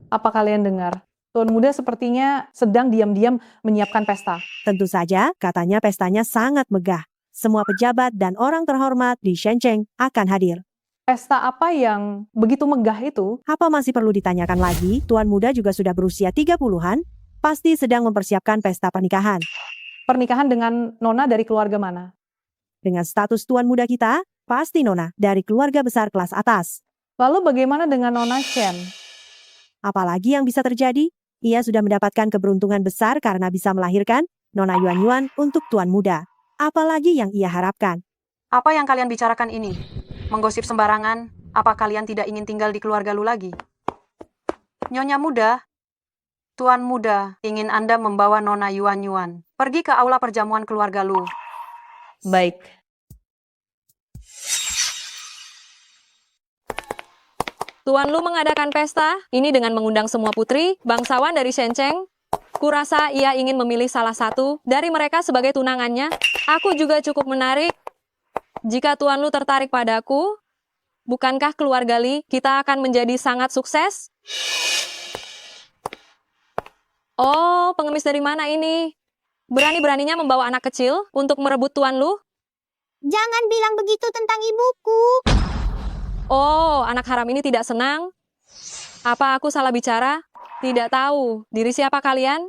K: Apa kalian dengar? Tuan muda sepertinya sedang diam-diam menyiapkan pesta.
O: Tentu saja, katanya pestanya sangat megah. Semua pejabat dan orang terhormat di Shenzhen akan hadir.
K: Pesta apa yang begitu megah itu?
O: Apa masih perlu ditanyakan lagi? Tuan muda juga sudah berusia 30-an, pasti sedang mempersiapkan pesta pernikahan.
K: Pernikahan dengan nona dari keluarga mana?
O: Dengan status tuan muda kita, pasti nona dari keluarga besar kelas atas.
K: Lalu bagaimana dengan nona Shen?
O: Apalagi yang bisa terjadi? Ia sudah mendapatkan keberuntungan besar karena bisa melahirkan nona Yuan Yuan untuk tuan muda. Apalagi yang ia harapkan?
K: Apa yang kalian bicarakan ini? Menggosip sembarangan? Apa kalian tidak ingin tinggal di keluarga Lu lagi? Nyonya muda, Tuan muda ingin Anda membawa nona Yuan Yuan pergi ke aula perjamuan keluarga Lu.
D: Baik.
P: Tuan Lu mengadakan pesta ini dengan mengundang semua putri, bangsawan dari Shenzhen. Kurasa ia ingin memilih salah satu dari mereka sebagai tunangannya. Aku juga cukup menarik. Jika Tuan Lu tertarik padaku, bukankah keluarga Li kita akan menjadi sangat sukses? Oh, pengemis dari mana ini? Berani-beraninya membawa anak kecil untuk merebut Tuan Lu?
E: Jangan bilang begitu tentang ibuku.
P: Oh, anak haram ini tidak senang. Apa aku salah bicara? Tidak tahu. Diri siapa kalian?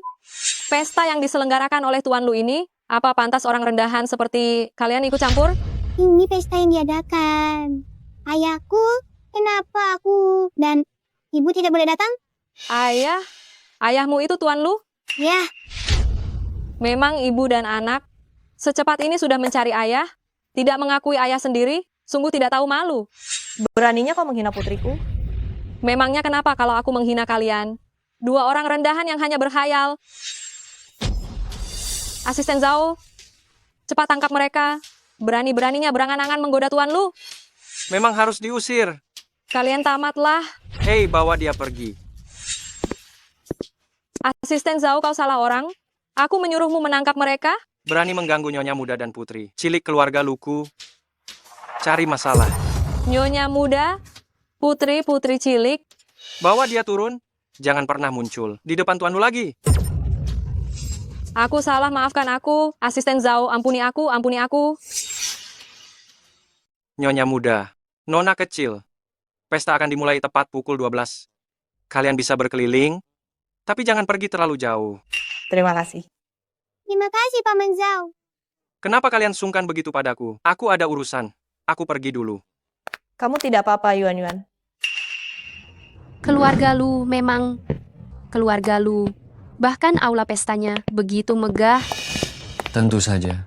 P: Pesta yang diselenggarakan oleh Tuan Lu ini, apa pantas orang rendahan seperti kalian ikut campur?
E: Ini pesta yang diadakan. Ayahku, kenapa aku dan ibu tidak boleh datang?
P: Ayah? Ayahmu itu Tuan Lu?
E: Ya.
P: Memang ibu dan anak secepat ini sudah mencari ayah, tidak mengakui ayah sendiri, sungguh tidak tahu malu.
D: Beraninya kau menghina putriku?
P: Memangnya kenapa kalau aku menghina kalian? Dua orang rendahan yang hanya berhayal. Asisten Zhao, cepat tangkap mereka. Berani-beraninya berangan-angan menggoda Tuan Lu.
F: Memang harus diusir.
P: Kalian tamatlah.
F: Hei, bawa dia pergi.
P: Asisten Zhao, kau salah orang. Aku menyuruhmu menangkap mereka.
F: Berani mengganggu nyonya muda dan putri. Cilik keluarga Luku. Cari masalah.
P: Nyonya muda, putri-putri cilik.
F: Bawa dia turun. Jangan pernah muncul di depan Tuan Lu lagi.
P: Aku salah, maafkan aku. Asisten Zhao, ampuni aku, ampuni aku.
F: Nyonya muda, nona kecil. Pesta akan dimulai tepat pukul 12. Kalian bisa berkeliling, tapi jangan pergi terlalu jauh.
D: Terima kasih.
E: Terima kasih, Paman Zhao.
F: Kenapa kalian sungkan begitu padaku? Aku ada urusan. Aku pergi dulu.
D: Kamu tidak apa-apa, Yuan Yuan.
J: Keluarga Lu memang keluarga Lu. Bahkan aula pestanya begitu megah.
Q: Tentu saja.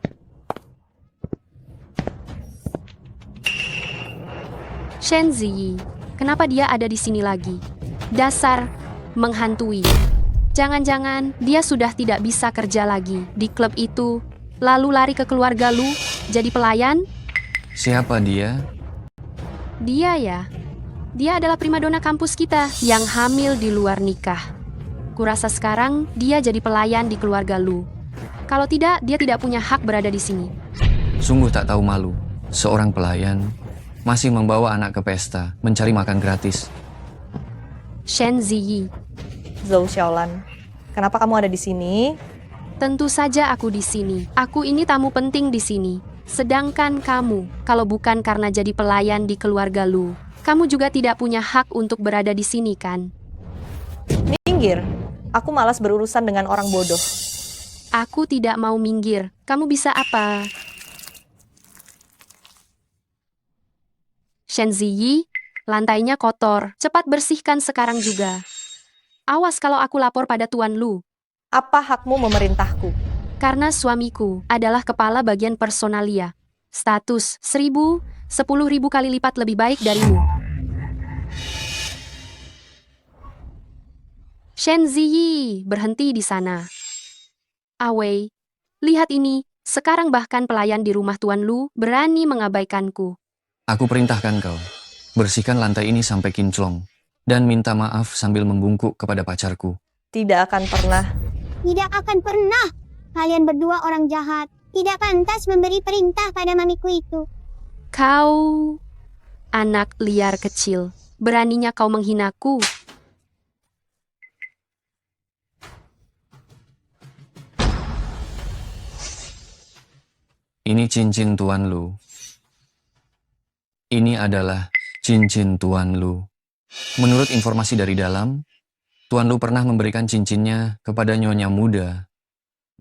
J: Shen Ziyi, kenapa dia ada di sini lagi? Dasar menghantui. Jangan-jangan dia sudah tidak bisa kerja lagi di klub itu, lalu lari ke keluarga Lu, jadi pelayan?
Q: Siapa dia?
J: Dia ya. Dia adalah primadona kampus kita yang hamil di luar nikah. Kurasa sekarang dia jadi pelayan di keluarga Lu. Kalau tidak, dia tidak punya hak berada di sini.
Q: Sungguh tak tahu malu. Seorang pelayan masih membawa anak ke pesta, mencari makan gratis.
J: Shen Ziyi.
D: Zhou Xiaolan, kenapa kamu ada di sini?
J: Tentu saja aku di sini. Aku ini tamu penting di sini. Sedangkan kamu, kalau bukan karena jadi pelayan di keluarga Lu, kamu juga tidak punya hak untuk berada di sini, kan?
D: Minggir. Aku malas berurusan dengan orang bodoh.
J: Aku tidak mau minggir. Kamu bisa apa? Shen Ziyi, lantainya kotor. Cepat bersihkan sekarang juga. Awas kalau aku lapor pada Tuan Lu.
D: Apa hakmu memerintahku?
J: Karena suamiku adalah kepala bagian personalia. Status 1000, 10.000 kali lipat lebih baik darimu. Shen Ziyi, berhenti di sana. Awei, lihat ini, Sekarang bahkan pelayan di rumah Tuan Lu berani mengabaikanku.
Q: Aku perintahkan kau, bersihkan lantai ini sampai kinclong. Dan minta maaf sambil membungkuk kepada pacarku.
D: Tidak akan pernah.
E: Tidak akan pernah. Kalian berdua orang jahat. Tidak pantas memberi perintah pada mamiku itu.
J: Kau, anak liar kecil, beraninya kau menghinaku.
Q: Ini cincin Tuan Lu. Ini adalah cincin Tuan Lu. Menurut informasi dari dalam, Tuan Lu pernah memberikan cincinnya kepada nyonya muda.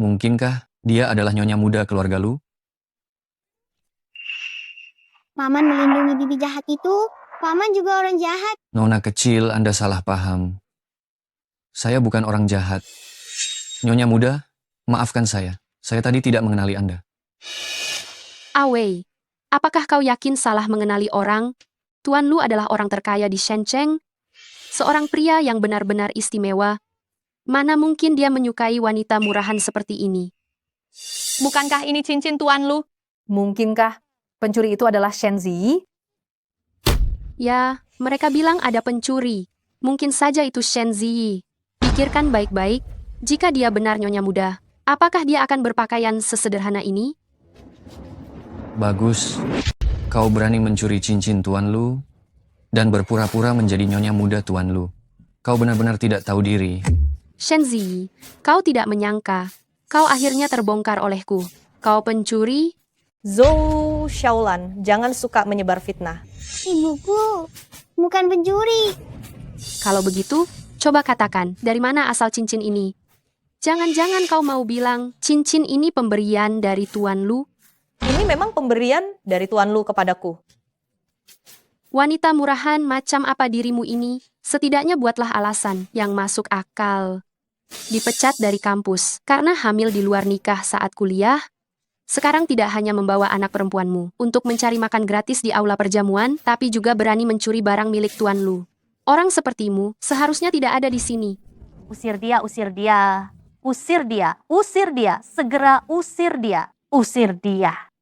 Q: Mungkinkah dia adalah nyonya muda keluarga Lu?
E: Paman melindungi bibi jahat itu. Paman juga orang jahat.
Q: Nona kecil, Anda salah paham. Saya bukan orang jahat. Nyonya muda, maafkan saya. Saya tadi tidak mengenali Anda.
J: Awei, apakah kau yakin salah mengenali orang? Tuan Lu adalah orang terkaya di Shenceng, seorang pria yang benar-benar istimewa. Mana mungkin dia menyukai wanita murahan seperti ini?
A: Bukankah ini cincin Tuan Lu? Mungkinkah pencuri itu adalah Shen Ziyi?
J: Ya, mereka bilang ada pencuri. Mungkin saja itu Shen Ziyi. Pikirkan baik-baik, jika dia benar nyonya muda, apakah dia akan berpakaian sesederhana ini?
Q: Bagus. Kau berani mencuri cincin Tuan Lu dan berpura-pura menjadi nyonya muda Tuan Lu. Kau benar-benar tidak tahu diri.
J: Shen Ziyi, kau tidak menyangka. Kau akhirnya terbongkar olehku. Kau pencuri?
D: Zhou Xiaolan, jangan suka menyebar fitnah.
E: Ibuku, bukan pencuri.
J: Kalau begitu, coba katakan, dari mana asal cincin ini? Jangan-jangan kau mau bilang, cincin ini pemberian dari Tuan Lu?
D: Ini memang pemberian dari Tuan Lu kepadaku.
J: Wanita murahan macam apa dirimu ini? Setidaknya buatlah alasan yang masuk akal. Dipecat dari kampus karena hamil di luar nikah saat kuliah. Sekarang tidak hanya membawa anak perempuanmu untuk mencari makan gratis di aula perjamuan, tapi juga berani mencuri barang milik Tuan Lu. Orang sepertimu seharusnya tidak ada di sini.
A: Usir dia, usir dia. Usir dia, usir dia. Segera usir dia, usir dia.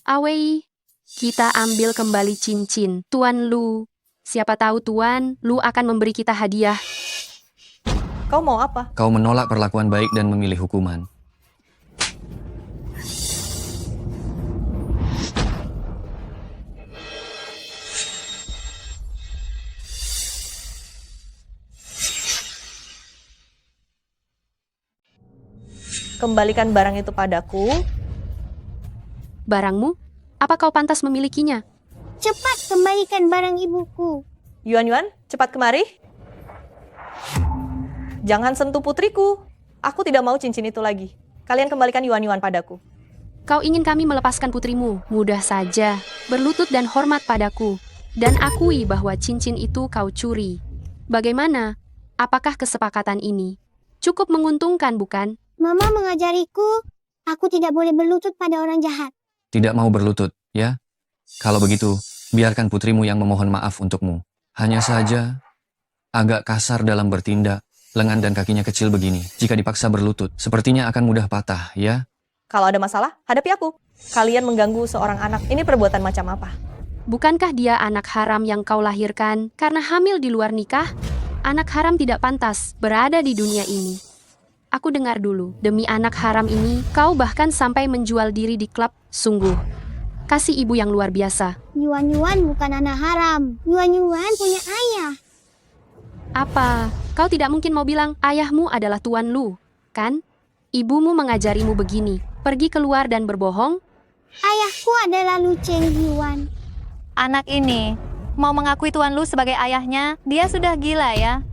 J: Awei, kita ambil kembali cincin Tuan Lu. Siapa tahu Tuan Lu akan memberi kita hadiah.
D: Kau mau apa?
Q: Kau menolak perlakuan baik dan memilih hukuman.
D: Kembalikan barang itu padaku.
J: Barangmu? Apa kau pantas memilikinya?
E: Cepat kembalikan barang ibuku.
D: Yuan, cepat kemari. Jangan sentuh putriku. Aku tidak mau cincin itu lagi. Kalian kembalikan Yuan padaku.
J: Kau ingin kami melepaskan putrimu? Mudah saja. Berlutut dan hormat padaku. Dan akui bahwa cincin itu kau curi. Bagaimana? Apakah kesepakatan ini cukup menguntungkan, bukan?
E: Mama mengajariku, aku tidak boleh berlutut pada orang jahat.
Q: Tidak mau berlutut, ya? Kalau begitu, biarkan putrimu yang memohon maaf untukmu. Hanya saja, agak kasar dalam bertindak, lengan dan kakinya kecil begini. Jika dipaksa berlutut, sepertinya akan mudah patah, ya?
D: Kalau ada masalah, hadapi aku. Kalian mengganggu seorang anak, ini perbuatan macam apa?
J: Bukankah dia anak haram yang kau lahirkan karena hamil di luar nikah? Anak haram tidak pantas berada di dunia ini. Aku dengar dulu, demi anak haram ini, kau bahkan sampai menjual diri di klub. Sungguh, kasih ibu yang luar biasa.
E: Yuan bukan anak haram. Yuan punya ayah.
J: Apa? Kau tidak mungkin mau bilang ayahmu adalah Tuan Lu, kan? Ibumu mengajarimu begini, pergi keluar dan berbohong?
E: Ayahku adalah Lu Cheng Yuan.
A: Anak ini mau mengakui Tuan Lu sebagai ayahnya, dia sudah gila ya.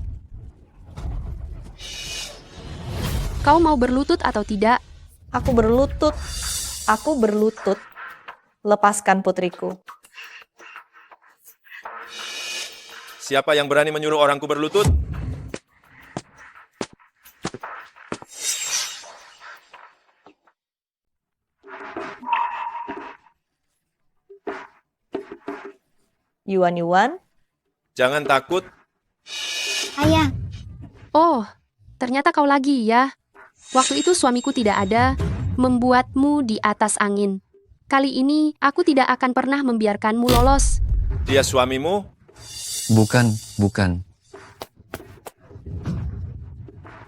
J: Kau mau berlutut atau tidak?
D: Aku berlutut. Aku berlutut. Lepaskan putriku.
C: Siapa yang berani menyuruh orangku berlutut?
D: Yuan.
C: Jangan takut.
E: Ayah.
J: Oh, ternyata kau lagi ya. Waktu itu suamiku tidak ada. membuatmu di atas angin. Kali ini, aku tidak akan pernah membiarkanmu lolos.
C: Dia suamimu?
Q: Bukan.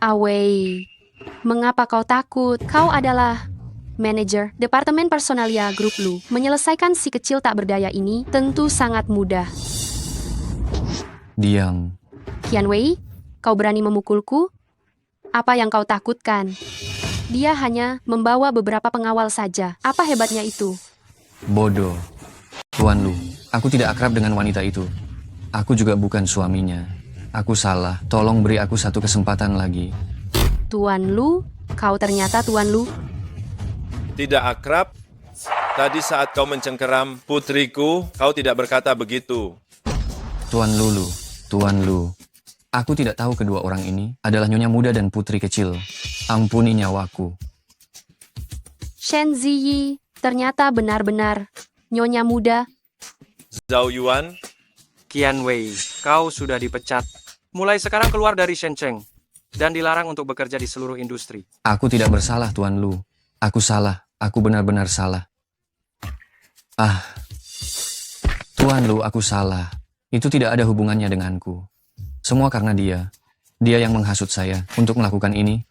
J: Awei, mengapa kau takut? Kau adalah manajer Departemen Personalia Grup Lu. Menyelesaikan si kecil tak berdaya ini tentu sangat mudah.
Q: Diam.
J: Qian Wei, kau berani memukulku? Apa yang kau takutkan? Dia hanya membawa beberapa pengawal saja. Apa hebatnya itu?
Q: Bodoh. Tuan Lu, aku tidak akrab dengan wanita itu. Aku juga bukan suaminya. Aku salah. Tolong beri aku satu kesempatan lagi.
J: Tuan Lu, kau ternyata Tuan Lu.
C: Tidak akrab? Tadi saat kau mencengkeram putriku, kau tidak berkata begitu.
Q: Tuan Lu. Aku tidak tahu kedua orang ini adalah nyonya muda dan putri kecil. Ampuni nyawaku.
J: Shen Ziyi, ternyata benar-benar nyonya muda.
C: Zhao Yuan?
F: Qian Wei, kau sudah dipecat. Mulai sekarang keluar dari Shenzhen dan dilarang untuk bekerja di seluruh industri.
Q: Aku tidak bersalah, Tuan Lu. Aku salah. Aku benar-benar salah. Tuan Lu, aku salah. Itu tidak ada hubungannya denganku. Semua karena dia. Dia yang menghasut saya untuk melakukan ini.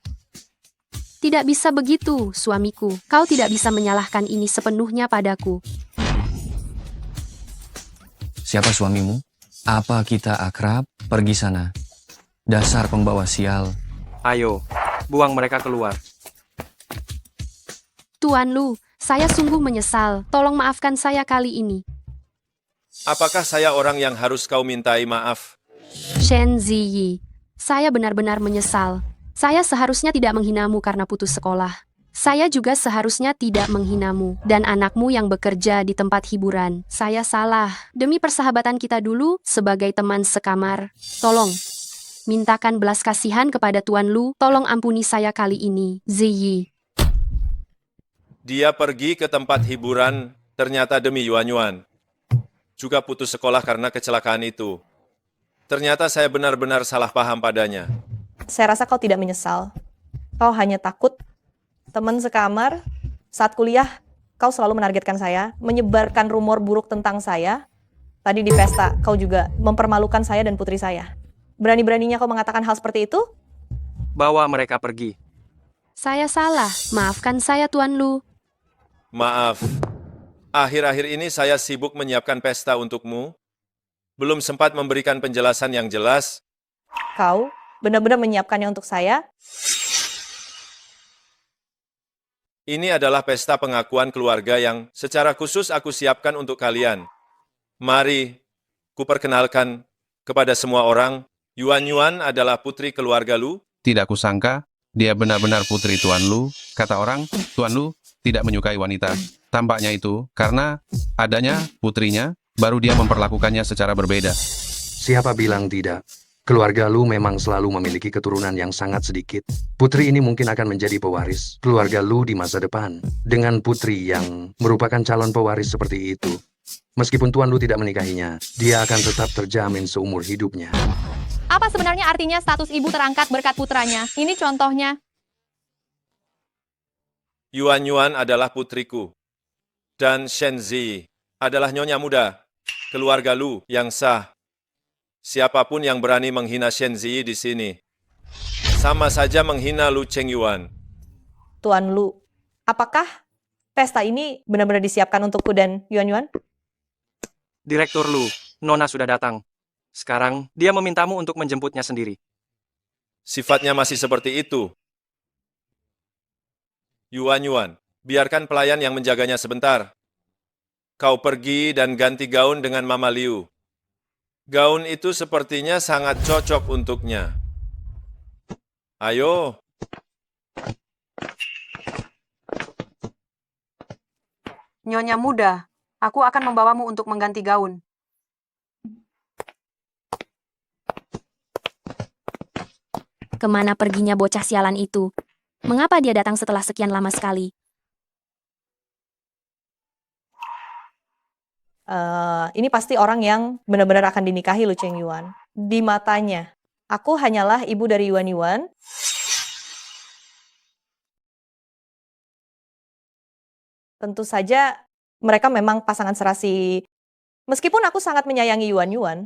J: Tidak bisa begitu, suamiku. Kau tidak bisa menyalahkan ini sepenuhnya padaku.
Q: Siapa suamimu? Apa kita akrab? Pergi sana. Dasar pembawa sial.
F: Ayo, buang mereka keluar.
J: Tuan Lu, saya sungguh menyesal. Tolong maafkan saya kali ini.
C: Apakah saya orang yang harus kau mintai maaf?
J: Shen Ziyi, saya benar-benar menyesal. Saya seharusnya tidak menghinamu karena putus sekolah. Saya juga seharusnya tidak menghinamu dan anakmu yang bekerja di tempat hiburan. Saya salah. Demi persahabatan kita dulu sebagai teman sekamar. Tolong, mintakan belas kasihan kepada Tuan Lu. Tolong ampuni saya kali ini, Ziyi.
C: Dia pergi ke tempat hiburan, ternyata demi Yuan. Juga putus sekolah karena kecelakaan itu. Ternyata saya benar-benar salah paham padanya.
D: Saya rasa kau tidak menyesal. Kau hanya takut. Teman sekamar, saat kuliah, kau selalu menargetkan saya, menyebarkan rumor buruk tentang saya. Tadi di pesta, kau juga mempermalukan saya dan putri saya. Berani-beraninya kau mengatakan hal seperti itu?
F: Bawa mereka pergi.
J: Saya salah. Maafkan saya, Tuan Lu.
C: Maaf. Akhir-akhir ini saya sibuk menyiapkan pesta untukmu. Belum sempat memberikan penjelasan yang jelas.
D: Kau benar-benar menyiapkannya untuk saya?
C: Ini adalah pesta pengakuan keluarga yang secara khusus aku siapkan untuk kalian. Mari, kuperkenalkan kepada semua orang, Yuan adalah putri keluarga Lu.
L: Tidak kusangka, dia benar-benar putri Tuan Lu. Kata orang, Tuan Lu tidak menyukai wanita. Tampaknya itu karena adanya putrinya, baru dia memperlakukannya secara berbeda.
R: Siapa bilang tidak? Keluarga Lu memang selalu memiliki keturunan yang sangat sedikit. Putri ini mungkin akan menjadi pewaris keluarga Lu di masa depan. Dengan putri yang merupakan calon pewaris seperti itu, meskipun Tuan Lu tidak menikahinya, dia akan tetap terjamin seumur hidupnya.
S: Apa sebenarnya artinya status ibu terangkat berkat putranya? Ini contohnya.
C: Yuan adalah putriku. Dan Shen Ziyi adalah nyonya muda, keluarga Lu yang sah. Siapapun yang berani menghina Shen Ziyi di sini, sama saja menghina Lu Chengyuan.
D: Tuan Lu, apakah pesta ini benar-benar disiapkan untukku dan Yuan?
F: Direktur Lu, Nona sudah datang. Sekarang, dia memintamu untuk menjemputnya sendiri.
C: Sifatnya masih seperti itu. Yuan, biarkan pelayan yang menjaganya sebentar. Kau pergi dan ganti gaun dengan Mama Liu. Gaun itu sepertinya sangat cocok untuknya. Ayo.
K: Nyonya muda, aku akan membawamu untuk mengganti gaun.
J: Kemana perginya bocah sialan itu? Mengapa dia datang setelah sekian lama sekali?
D: Ini pasti orang yang benar-benar akan dinikahi Lu Chengyuan. Di matanya, aku hanyalah ibu dari Yuan. Tentu saja mereka memang pasangan serasi. Meskipun aku sangat menyayangi Yuan Yuan,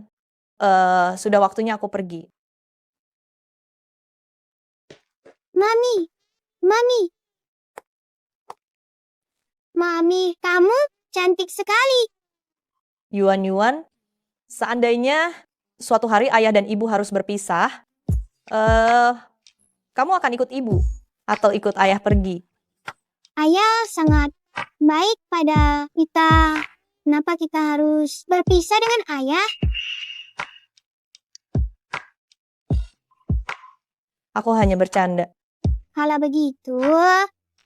D: sudah waktunya aku pergi.
E: Mami, Mami. Mami, kamu cantik sekali.
D: Yuan Yuan, seandainya suatu hari ayah dan ibu harus berpisah, kamu akan ikut ibu atau ikut ayah pergi?
E: Ayah sangat baik pada kita. Kenapa kita harus berpisah dengan ayah?
D: Aku hanya bercanda.
E: Kalau begitu,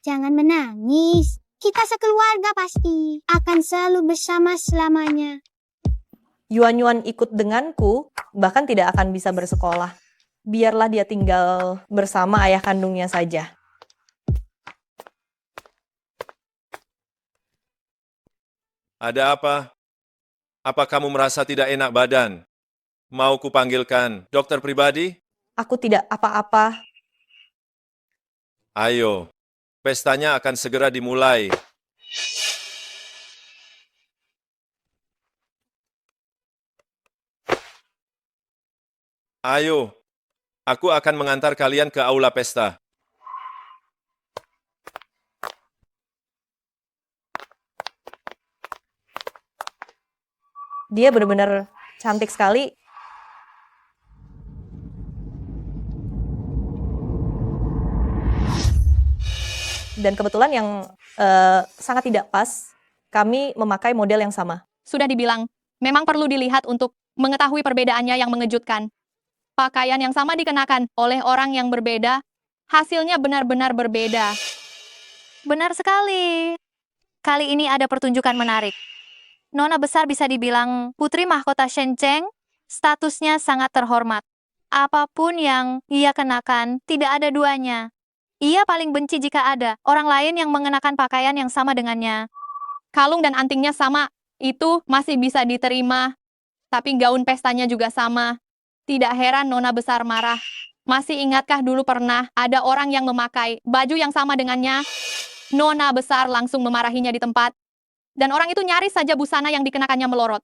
E: jangan menangis. Kita sekeluarga pasti akan selalu bersama selamanya.
D: Yuan Yuan ikut denganku, bahkan tidak akan bisa bersekolah. Biarlah dia tinggal bersama ayah kandungnya saja.
C: Ada apa? Apa kamu merasa tidak enak badan? Mau kupanggilkan dokter pribadi?
D: Aku tidak apa-apa.
C: Ayo, pestanya akan segera dimulai. Ayo, aku akan mengantar kalian ke aula pesta.
D: Dia benar-benar cantik sekali. Dan kebetulan yang sangat tidak pas, kami memakai model yang sama.
S: Sudah dibilang, memang perlu dilihat untuk mengetahui perbedaannya yang mengejutkan. Pakaian yang sama dikenakan oleh orang yang berbeda, hasilnya benar-benar berbeda.
A: Benar sekali. Kali ini ada pertunjukan menarik. Nona besar bisa dibilang putri mahkota Shenceng, statusnya sangat terhormat. Apapun yang ia kenakan, tidak ada duanya. Ia paling benci jika ada orang lain yang mengenakan pakaian yang sama dengannya.
S: Kalung dan antingnya sama, itu masih bisa diterima. Tapi gaun pestanya juga sama. Tidak heran Nona besar marah. Masih ingatkah dulu pernah ada orang yang memakai baju yang sama dengannya? Nona besar langsung memarahinya di tempat. Dan orang itu nyaris saja busana yang dikenakannya melorot.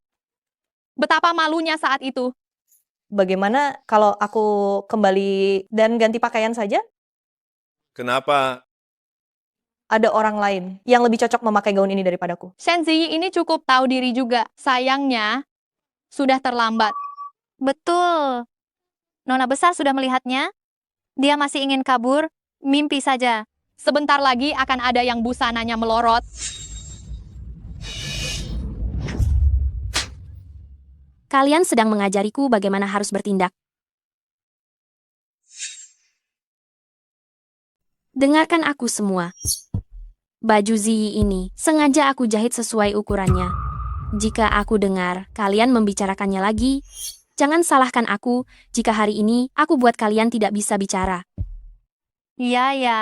S: Betapa malunya saat itu.
D: Bagaimana kalau aku kembali dan ganti pakaian saja?
C: Kenapa?
D: Ada orang lain yang lebih cocok memakai gaun ini daripadaku.
S: Shen Ziyi ini cukup tahu diri juga. Sayangnya, sudah terlambat.
A: Betul. Nona besar sudah melihatnya. Dia masih ingin kabur, mimpi saja.
S: Sebentar lagi akan ada yang busananya melorot.
J: Kalian sedang mengajariku bagaimana harus bertindak. Dengarkan aku semua. Baju Ziyi ini sengaja aku jahit sesuai ukurannya. Jika aku dengar kalian membicarakannya lagi, jangan salahkan aku jika hari ini aku buat kalian tidak bisa bicara.
A: Iya, ya.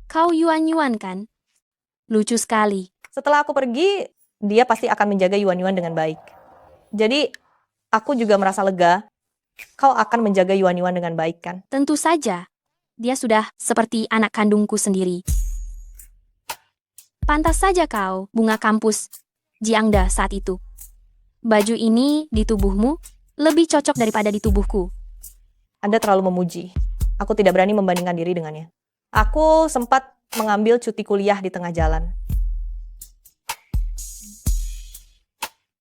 J: Kau Yuan-Yuan kan? Lucu sekali.
D: Setelah aku pergi, dia pasti akan menjaga Yuan Yuan dengan baik. Jadi, aku juga merasa lega. Kau akan menjaga Yuan Yuan dengan baik, kan?
J: Tentu saja. Dia sudah seperti anak kandungku sendiri. Pantas saja kau, bunga kampus, Jiangda saat itu. Baju ini di tubuhmu lebih cocok daripada di tubuhku.
D: Anda terlalu memuji. Aku tidak berani membandingkan diri dengannya. Aku sempat mengambil cuti kuliah di tengah jalan.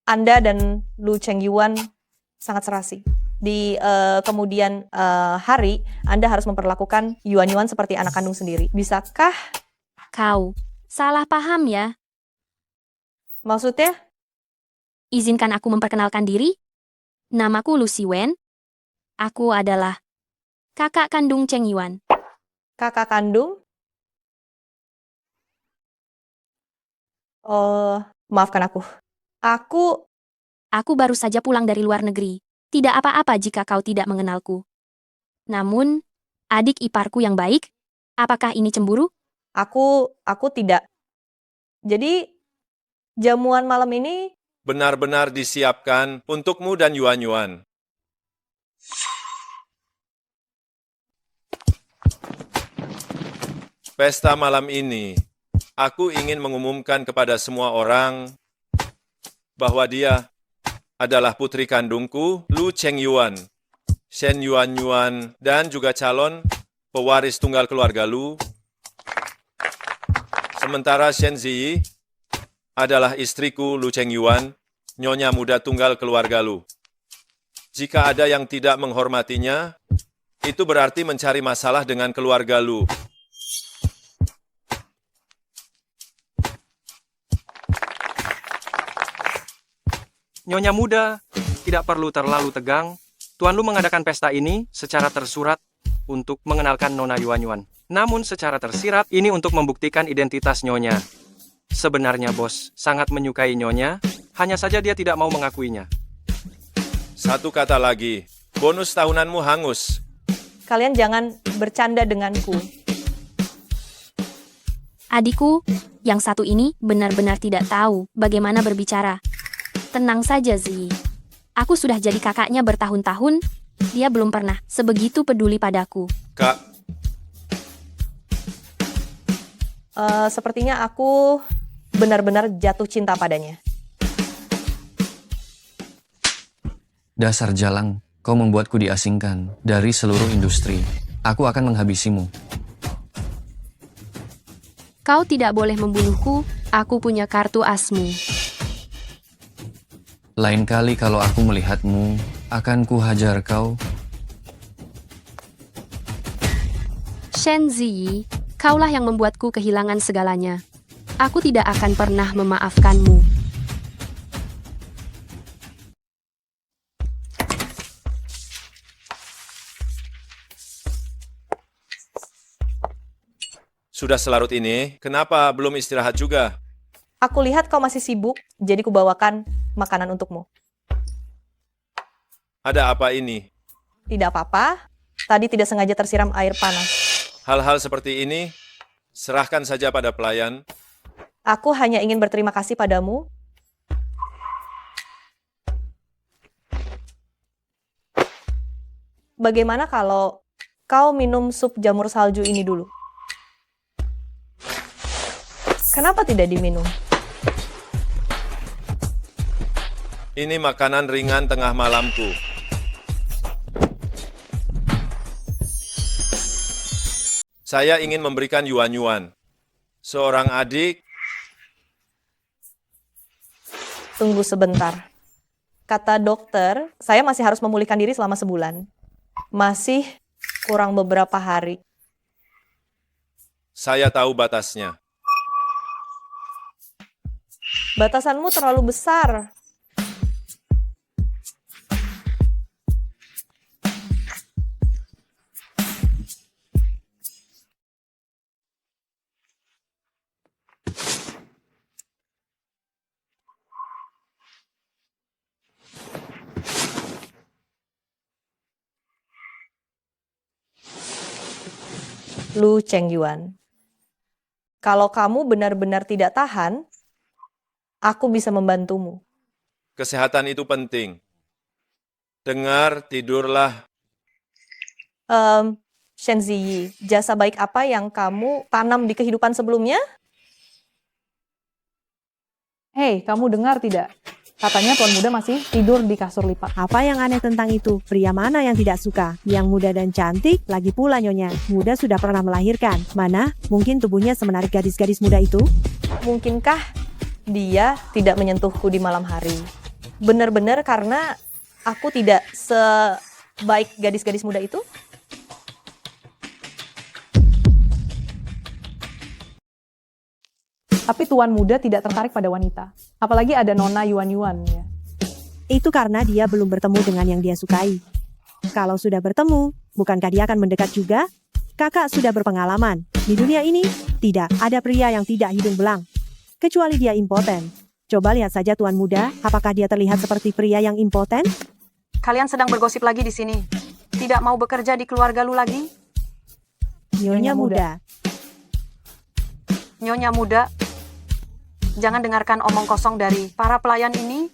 D: Anda dan Lu Chengyuan sangat serasi. Di kemudian hari, Anda harus memperlakukan Yuan Yuan seperti anak kandung sendiri. Bisakah?
J: Kau salah paham ya.
D: Maksudnya?
J: Izinkan aku memperkenalkan diri. Namaku Lucy Wen. Aku adalah kakak kandung Cheng Yuan.
D: Kakak kandung? Oh, maafkan aku. Aku
J: baru saja pulang dari luar negeri. Tidak apa-apa jika kau tidak mengenalku. Namun, adik iparku yang baik, apakah ini cemburu?
D: Aku tidak. Jadi, jamuan malam ini
C: benar-benar disiapkan untukmu dan Yuan Yuan. Pesta malam ini, aku ingin mengumumkan kepada semua orang bahwa dia adalah putri kandungku, Lu Chengyuan, Shen Yuanyuan, dan juga calon pewaris tunggal keluarga Lu. Sementara Shen Ziyi adalah istriku Lu Chengyuan, nyonya muda tunggal keluarga Lu. Jika ada yang tidak menghormatinya, itu berarti mencari masalah dengan keluarga Lu.
F: Nyonya muda, tidak perlu terlalu tegang. Tuan Lu mengadakan pesta ini secara tersurat untuk mengenalkan Nona Yuanyuan. Namun secara tersirat, ini untuk membuktikan identitas Nyonya. Sebenarnya bos sangat menyukai Nyonya, hanya saja dia tidak mau mengakuinya.
C: Satu kata lagi, bonus tahunanmu hangus.
D: Kalian jangan bercanda denganku.
J: Adikku, yang satu ini benar-benar tidak tahu bagaimana berbicara. Tenang saja, Zi. Aku sudah jadi kakaknya bertahun-tahun, dia belum pernah sebegitu peduli padaku.
C: Kak,
D: Sepertinya aku benar-benar jatuh cinta padanya.
Q: Dasar jalang, kau membuatku diasingkan dari seluruh industri. Aku akan menghabisimu.
J: Kau tidak boleh membunuhku, aku punya kartu asmu.
Q: Lain kali kalau aku melihatmu, akan kuhajar kau.
J: Shen Ziyi, kaulah yang membuatku kehilangan segalanya. Aku tidak akan pernah memaafkanmu.
C: sudah selarut ini, kenapa belum istirahat juga?
D: Aku lihat kau masih sibuk, jadi kubawakan makanan untukmu.
C: Ada apa ini?
D: Tidak apa-apa, tadi tidak sengaja tersiram air panas.
C: Hal-hal seperti ini, serahkan saja pada pelayan.
D: Aku hanya ingin berterima kasih padamu. Bagaimana kalau kau minum sup jamur salju ini dulu? Kenapa tidak diminum?
C: Ini makanan ringan tengah malamku. Saya ingin memberikan Yuanyuan. Seorang adik.
D: Tunggu sebentar. Kata dokter, saya masih harus memulihkan diri selama sebulan. Masih kurang beberapa hari.
C: Saya tahu batasnya.
D: Batasanmu terlalu besar. Lu Chengyuan. Kalau kamu benar-benar tidak tahan, aku bisa membantumu.
C: Kesehatan itu penting. Dengar, tidurlah.
D: Shen Ziyi, jasa baik apa yang kamu tanam di kehidupan sebelumnya?
K: Hei, kamu dengar tidak? Katanya tuan muda masih tidur di kasur lipat.
O: Apa yang aneh tentang itu? Pria mana yang tidak suka? Yang muda dan cantik, lagi pula nyonya. Muda sudah pernah melahirkan. Mana? Mungkin tubuhnya semenarik gadis-gadis muda itu?
D: Mungkinkah dia tidak menyentuhku di malam hari? Benar-benar karena aku tidak sebaik gadis-gadis muda itu?
K: Tapi tuan muda tidak tertarik pada wanita. Apalagi ada Nona Yuanyuan ya.
O: Itu karena dia belum bertemu dengan yang dia sukai. Kalau sudah bertemu, bukankah dia akan mendekat juga? Kakak sudah berpengalaman. Di dunia ini, tidak ada pria yang tidak hidung belang. Kecuali dia impoten. Coba lihat saja tuan muda, apakah dia terlihat seperti pria yang impoten?
K: Kalian sedang bergosip lagi di sini. Tidak mau bekerja di keluarga lu lagi?
O: Nyonya muda.
K: Nyonya muda, jangan dengarkan omong kosong dari para pelayan ini.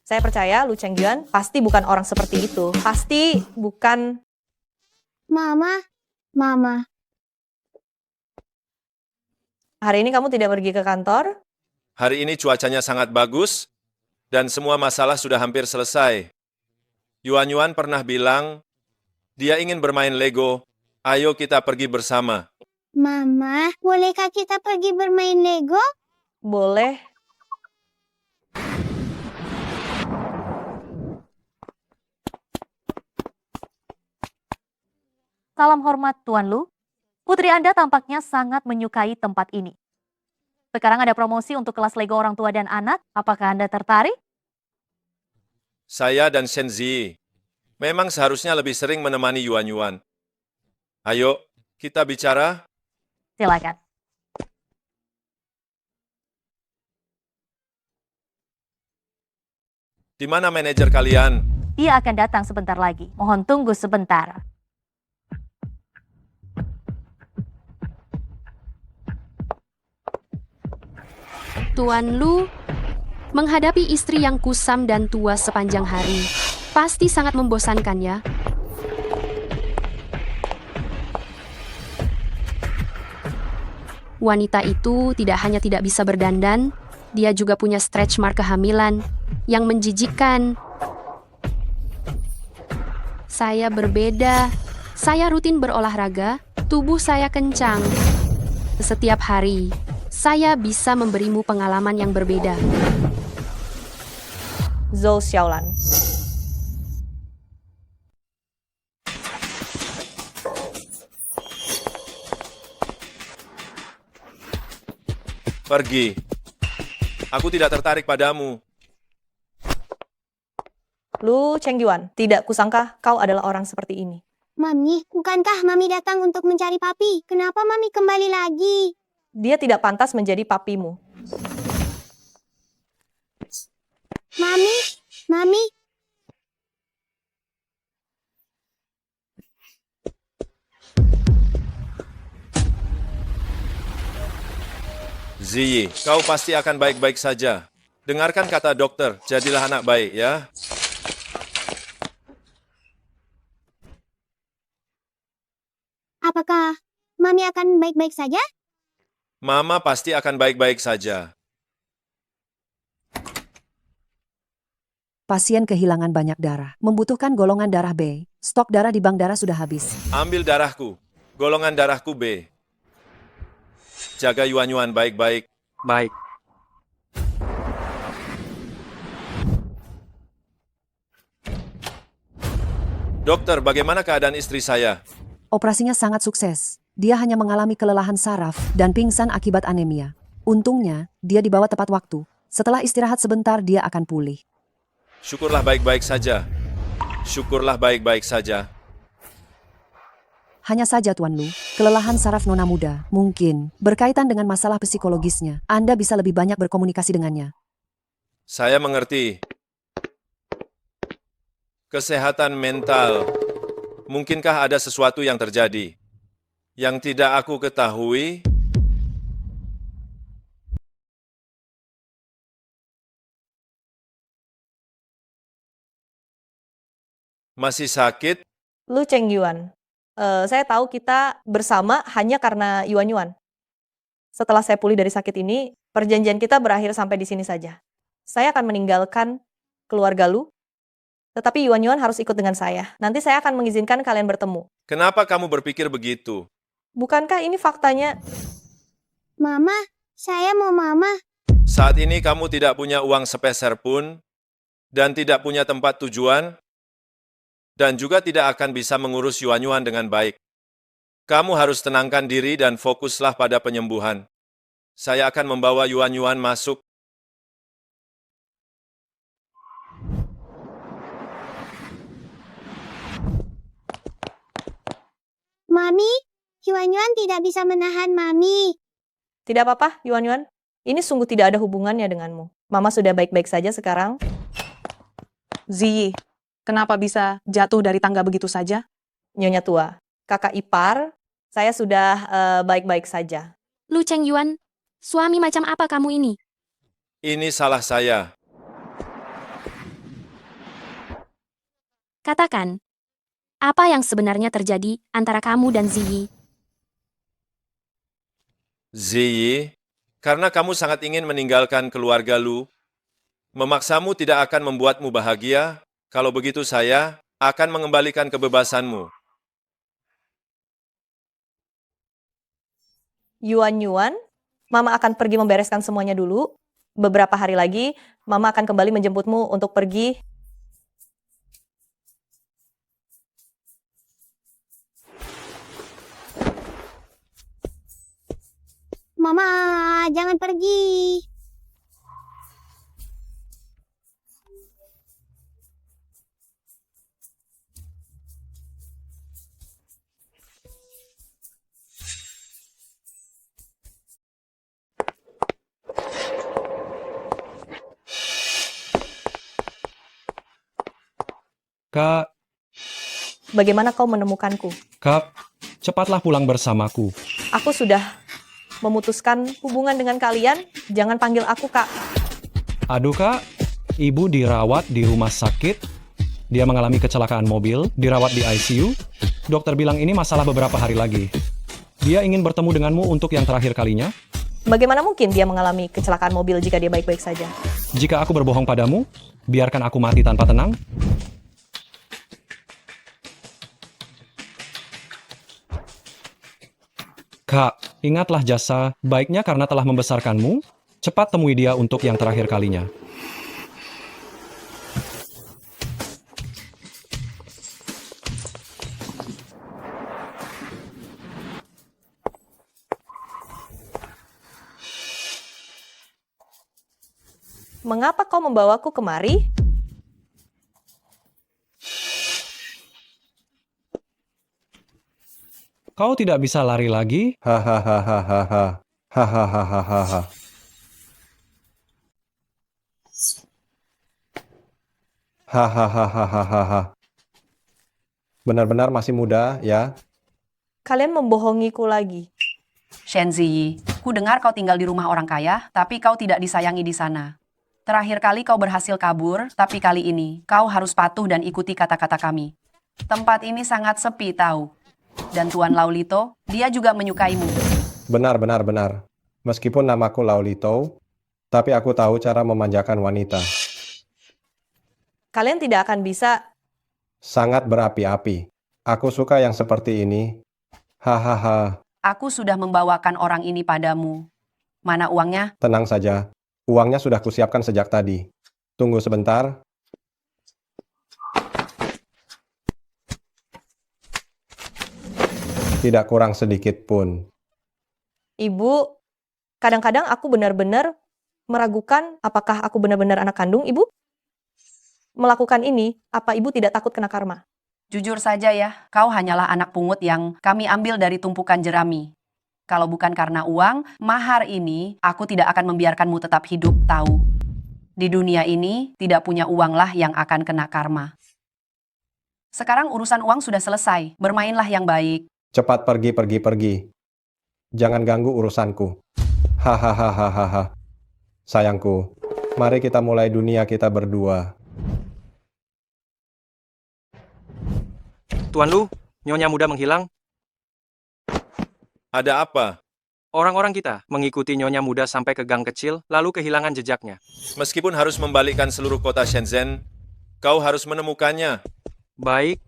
D: Saya percaya Lu Chengyuan pasti bukan orang seperti itu. Pasti bukan...
E: Mama,
D: Hari ini kamu tidak pergi ke kantor?
C: Hari ini cuacanya sangat bagus, dan semua masalah sudah hampir selesai. Yuan pernah bilang, dia ingin bermain Lego. Ayo kita pergi bersama.
E: Mama, bolehkah kita pergi bermain Lego?
D: Boleh.
T: Salam hormat Tuan Lu. Putri Anda tampaknya sangat menyukai tempat ini. Sekarang ada promosi untuk kelas Lego orang tua dan anak. Apakah Anda tertarik?
C: Saya dan Shenzi memang seharusnya lebih sering menemani Yuan. Ayo, kita bicara.
T: Silakan.
C: Di mana manajer kalian?
T: Dia akan datang sebentar lagi. Mohon tunggu sebentar.
J: Tuan Lu, menghadapi istri yang kusam dan tua sepanjang hari, pasti sangat membosankan ya. Wanita itu tidak hanya tidak bisa berdandan, dia juga punya stretch mark kehamilan yang menjijikkan. Saya berbeda. Saya rutin berolahraga, tubuh saya kencang. Setiap hari, saya bisa memberimu pengalaman yang berbeda.
D: Zhou Xiaolan.
C: Pergi. Aku tidak tertarik padamu.
D: Lu Chengyuan, tidak kusangka kau adalah orang seperti ini.
E: Mami, bukankah Mami datang untuk mencari papi? Kenapa Mami kembali lagi?
D: Dia tidak pantas menjadi papimu.
E: Mami.
C: Ziyi, kau pasti akan baik-baik saja. Dengarkan kata dokter, jadilah anak baik ya.
E: Apakah Mami akan baik-baik saja?
C: Mama pasti akan baik-baik saja.
O: Pasien kehilangan banyak darah, membutuhkan golongan darah B. Stok darah di bank darah sudah habis.
C: Ambil darahku, golongan darahku B. Jaga Yuan baik-baik.
F: Baik.
C: Dokter, bagaimana keadaan istri saya?
O: Operasinya sangat sukses. Dia hanya mengalami kelelahan saraf dan pingsan akibat anemia. Untungnya, dia dibawa tepat waktu. Setelah istirahat sebentar, dia akan pulih.
C: Syukurlah baik-baik saja. Syukurlah baik-baik saja.
O: Hanya saja Tuan Lu, kelelahan saraf nona muda, mungkin, berkaitan dengan masalah psikologisnya. Anda bisa lebih banyak berkomunikasi dengannya.
C: Saya mengerti. Kesehatan mental. Mungkinkah ada sesuatu yang terjadi yang tidak aku ketahui? Masih sakit?
D: Lu Chengyuan, saya tahu kita bersama hanya karena Yuan. Setelah saya pulih dari sakit ini, perjanjian kita berakhir sampai di sini saja. Saya akan meninggalkan keluarga Lu, tetapi Yuan harus ikut dengan saya. Nanti saya akan mengizinkan kalian bertemu.
C: Kenapa kamu berpikir begitu?
D: Bukankah ini faktanya?
E: Mama, saya mau Mama.
C: Saat ini kamu tidak punya uang sepeser pun, dan tidak punya tempat tujuan, dan juga tidak akan bisa mengurus Yuan dengan baik. Kamu harus tenangkan diri dan fokuslah pada penyembuhan. Saya akan membawa Yuan masuk.
E: Mami, Yuan tidak bisa menahan Mami.
D: Tidak apa-apa, Yuan. Ini sungguh tidak ada hubungannya denganmu. Mama sudah baik-baik saja sekarang.
K: Ziyi, kenapa bisa jatuh dari tangga begitu saja?
D: Nyonya tua, kakak ipar, saya sudah baik-baik saja.
J: Lu Chengyuan, suami macam apa kamu ini?
C: Ini salah saya.
J: Katakan, apa yang sebenarnya terjadi antara kamu dan Ziyi?
C: Ziyi, karena kamu sangat ingin meninggalkan keluarga Lu, memaksamu tidak akan membuatmu bahagia. Kalau begitu saya akan mengembalikan kebebasanmu.
D: Yuan-Yuan, Mama akan pergi membereskan semuanya dulu. Beberapa hari lagi, Mama akan kembali menjemputmu untuk pergi.
E: Mama, jangan pergi.
M: Kak,
D: Bagaimana kau menemukanku?
M: Kak, cepatlah pulang bersamaku.
D: Aku sudah memutuskan hubungan dengan kalian. Jangan panggil aku, Kak.
M: Aduh Kak, ibu dirawat di rumah sakit. Dia mengalami kecelakaan mobil, dirawat di ICU. Dokter bilang ini masalah beberapa hari lagi. Dia ingin bertemu denganmu untuk yang terakhir kalinya.
D: Bagaimana mungkin dia mengalami kecelakaan mobil jika dia baik-baik saja?
M: Jika aku berbohong padamu, biarkan aku mati tanpa tenang. Kak, ingatlah jasa baiknya karena telah membesarkanmu. Cepat temui dia untuk yang terakhir kalinya.
D: Mengapa kau membawaku kemari?
M: Kau tidak bisa lari lagi?
L: Hahaha. Hahaha. Hahaha. Benar-benar masih muda, ya?
D: Kalian membohongiku lagi.
B: Shen Ziyi, ku dengar kau tinggal di rumah orang kaya, tapi kau tidak disayangi di sana. Terakhir kali kau berhasil kabur, tapi kali ini kau harus patuh dan ikuti kata-kata kami. Tempat ini sangat sepi tahu. Dan Tuan Laulito, dia juga menyukaimu.
L: Benar. Meskipun namaku Laulito, tapi aku tahu cara memanjakan wanita.
D: Kalian tidak akan bisa.
L: Sangat berapi-api. Aku suka yang seperti ini. Hahaha.
B: Aku sudah membawakan orang ini padamu. Mana uangnya?
L: Tenang saja. Uangnya sudah kusiapkan sejak tadi. Tunggu sebentar. Tidak kurang sedikit pun.
D: Ibu, kadang-kadang aku benar-benar meragukan apakah aku benar-benar anak kandung ibu. Melakukan ini, apa ibu tidak takut kena karma?
B: Jujur saja ya, kau hanyalah anak pungut yang kami ambil dari tumpukan jerami. Kalau bukan karena uang, mahar ini aku tidak akan membiarkanmu tetap hidup, tahu. Di dunia ini, tidak punya uanglah yang akan kena karma. Sekarang urusan uang sudah selesai, bermainlah yang baik.
L: Cepat pergi. Jangan ganggu urusanku. Hahaha. Sayangku, mari kita mulai dunia kita berdua.
F: Tuan Lu, Nyonya Muda menghilang.
C: Ada apa?
F: Orang-orang kita mengikuti Nyonya Muda sampai ke gang kecil, lalu kehilangan jejaknya.
C: Meskipun harus membalikkan seluruh kota Shenzhen, kau harus menemukannya.
F: Baik.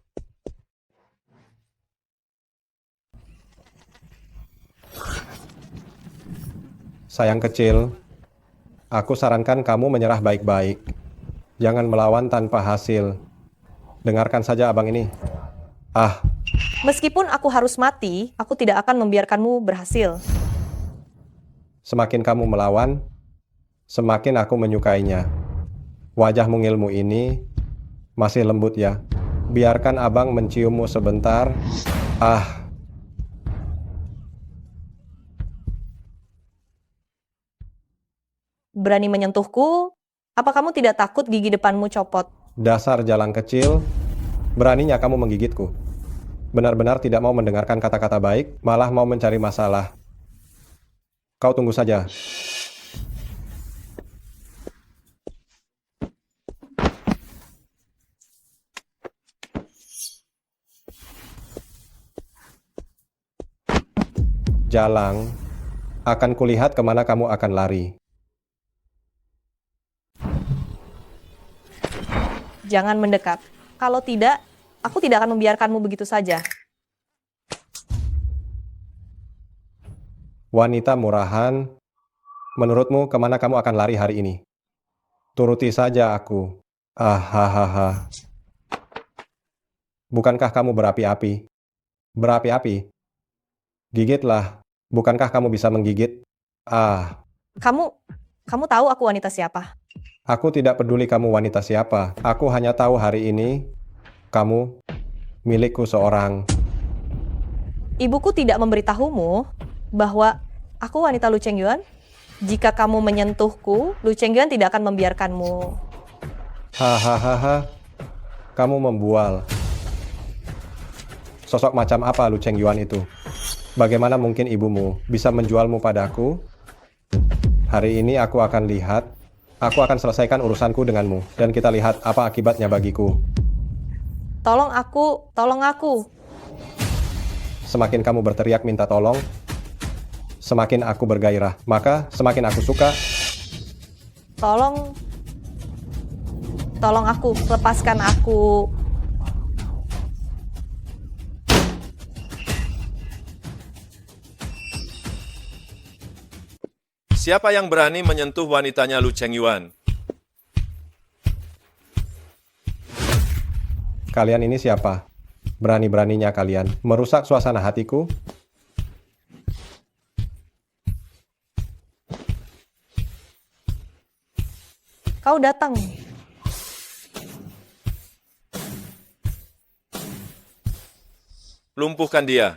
L: Sayang kecil, aku sarankan kamu menyerah baik-baik. Jangan melawan tanpa hasil. Dengarkan saja abang ini.
D: Meskipun aku harus mati, aku tidak akan membiarkanmu berhasil.
L: Semakin kamu melawan, semakin aku menyukainya. Wajah mungilmu ini masih lembut ya. Biarkan abang menciummu sebentar.
D: Berani menyentuhku? Apa kamu tidak takut gigi depanmu copot?
L: Dasar jalan kecil, beraninya kamu menggigitku. Benar-benar tidak mau mendengarkan kata-kata baik, malah mau mencari masalah. Kau tunggu saja. Jalang,
U: Akan kulihat kemana kamu akan lari.
D: Jangan mendekat. Kalau tidak, aku tidak akan membiarkanmu begitu saja.
U: Wanita murahan, menurutmu kemana kamu akan lari hari ini? Turuti saja aku. Ahahaha. Bukankah kamu berapi-api? Berapi-api? Gigitlah. Bukankah kamu bisa menggigit? Ah,
D: Kamu tahu aku wanita siapa?
U: aku tidak peduli kamu wanita siapa. Aku hanya tahu hari ini kamu milikku seorang.
D: Ibuku tidak memberitahumu bahwa aku wanita Lu Chengyuan? Jika kamu menyentuhku, Lu Chengyuan tidak akan membiarkanmu.
U: Hahaha. Kamu membual. Sosok macam apa Lu Chengyuan itu? Bagaimana mungkin ibumu bisa menjualmu padaku? Hari ini aku akan lihat. Aku akan selesaikan urusanku denganmu. Dan kita lihat apa akibatnya bagiku.
D: Tolong aku.
U: Semakin kamu berteriak minta tolong, semakin aku bergairah. Maka semakin aku suka.
D: Tolong aku, lepaskan aku.
C: Siapa yang berani menyentuh wanitanya Lu Chengyuan?
U: Kalian ini siapa? Berani-beraninya kalian merusak suasana hatiku?
D: Kau datang.
C: Lumpuhkan dia.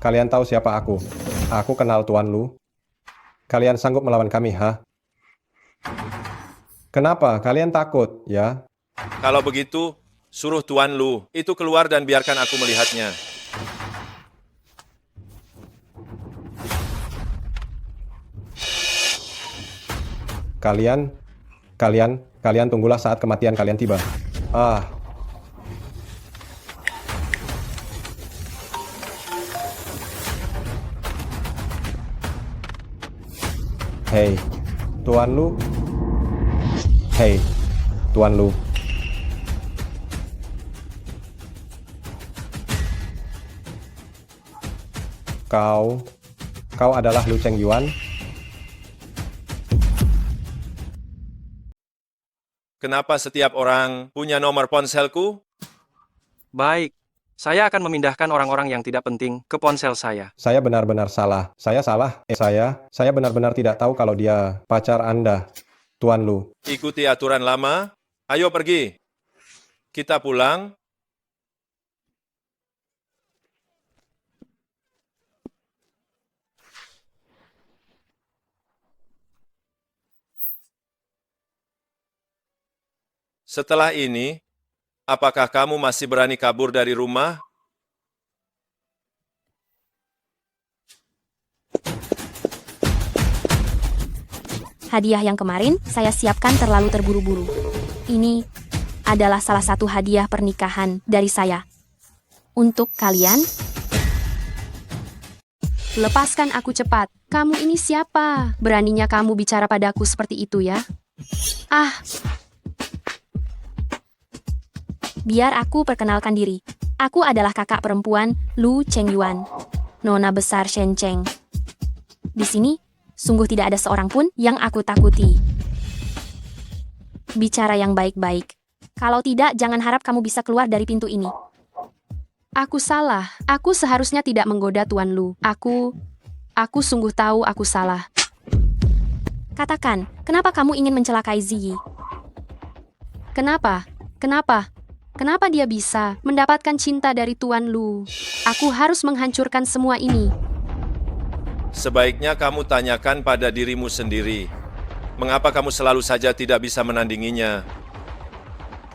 U: Kalian tahu siapa aku? Aku kenal Tuan Lu. Kalian sanggup melawan kami, ha? Kenapa? Kalian takut, ya?
C: Kalau begitu, suruh Tuan Lu itu keluar dan biarkan aku melihatnya.
U: Kalian tunggulah saat kematian kalian tiba. Ah. Hei, Tuan Lu. Hei, Tuan Lu. Kau adalah Lu Chengyuan?
C: Kenapa setiap orang punya nomor ponselku?
F: Baik, saya akan memindahkan orang-orang yang tidak penting ke ponsel saya.
U: Saya benar-benar salah. Saya salah. Saya benar-benar tidak tahu kalau dia pacar Anda, Tuan Lu.
C: Ikuti aturan lama. Ayo pergi. Kita pulang. Setelah ini, apakah kamu masih berani kabur dari rumah?
J: Hadiah yang kemarin saya siapkan terlalu terburu-buru. Ini adalah salah satu hadiah pernikahan dari saya. Untuk kalian, lepaskan aku cepat. Kamu ini siapa? Beraninya kamu bicara padaku seperti itu ya? Ah, biar aku perkenalkan diri. Aku adalah kakak perempuan Lu Chengyuan, nona besar Shen Cheng. Di sini, sungguh tidak ada seorang pun yang aku takuti. Bicara yang baik-baik. Kalau tidak, jangan harap kamu bisa keluar dari pintu ini. Aku salah. Aku seharusnya tidak menggoda Tuan Lu. Aku sungguh tahu aku salah. Katakan, kenapa kamu ingin mencelakai Ziyi? Kenapa? Kenapa dia bisa mendapatkan cinta dari Tuan Lu? Aku harus menghancurkan semua ini.
C: Sebaiknya kamu tanyakan pada dirimu sendiri. Mengapa kamu selalu saja tidak bisa menandinginya?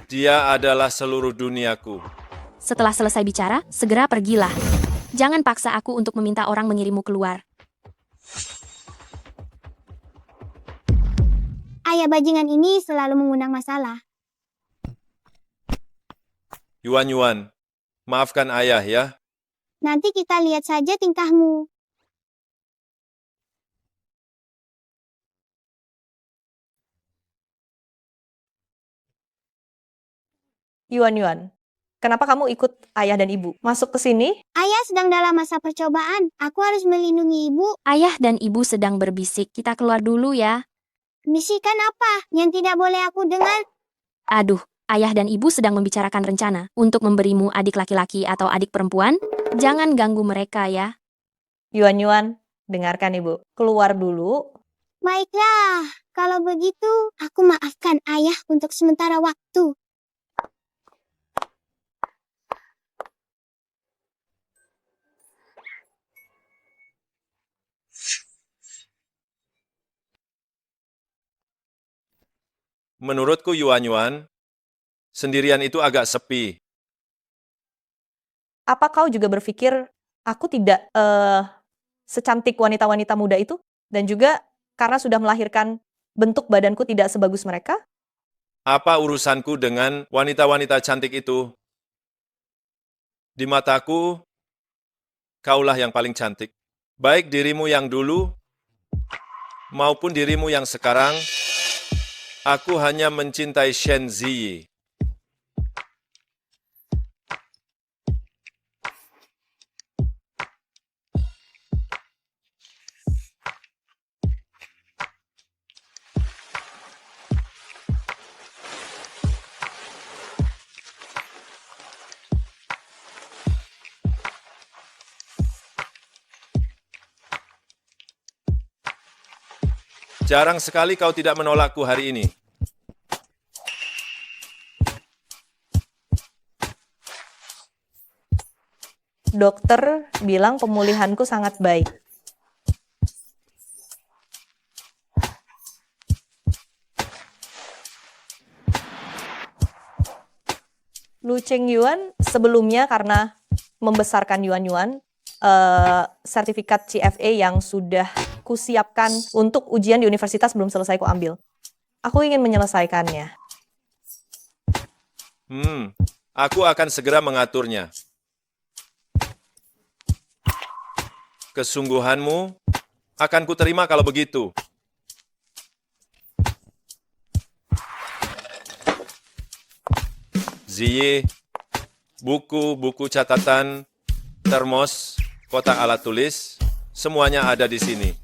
C: Dia adalah seluruh duniaku.
J: Setelah selesai bicara, segera pergilah. Jangan paksa aku untuk meminta orang mengirimmu keluar.
E: Ayah bajingan ini selalu mengundang masalah.
C: Yuan, maafkan ayah ya.
E: Nanti kita lihat saja tingkahmu.
D: Yuan, kenapa kamu ikut ayah dan ibu masuk ke sini?
E: Ayah sedang dalam masa percobaan. Aku harus melindungi ibu.
J: Ayah dan ibu sedang berbisik. Kita keluar dulu ya.
E: Bisikan apa yang tidak boleh aku dengar?
J: Aduh, ayah dan ibu sedang membicarakan rencana untuk memberimu adik laki-laki atau adik perempuan. Jangan ganggu mereka ya.
D: Yuan, dengarkan ibu. Keluar dulu.
E: Baiklah, kalau begitu aku maafkan ayah untuk sementara waktu.
C: Menurutku Yuan, sendirian itu agak sepi.
D: Apa kau juga berpikir aku tidak secantik wanita-wanita muda itu? Dan juga karena sudah melahirkan bentuk badanku tidak sebagus mereka?
C: Apa urusanku dengan wanita-wanita cantik itu? Di mataku, kaulah yang paling cantik. Baik dirimu yang dulu, maupun dirimu yang sekarang, aku hanya mencintai Shen Ziyi. Jarang sekali kau tidak menolakku hari ini.
D: Dokter bilang pemulihanku sangat baik. Lu Chengyuan sebelumnya karena membesarkan Yuan, sertifikat CFA yang sudah kusiapkan untuk ujian di universitas belum selesai kuambil. Aku ingin menyelesaikannya.
C: Aku akan segera mengaturnya. Kesungguhanmu akan kuterima kalau begitu. Ziyi, buku-buku catatan, termos, kotak alat tulis, semuanya ada di sini.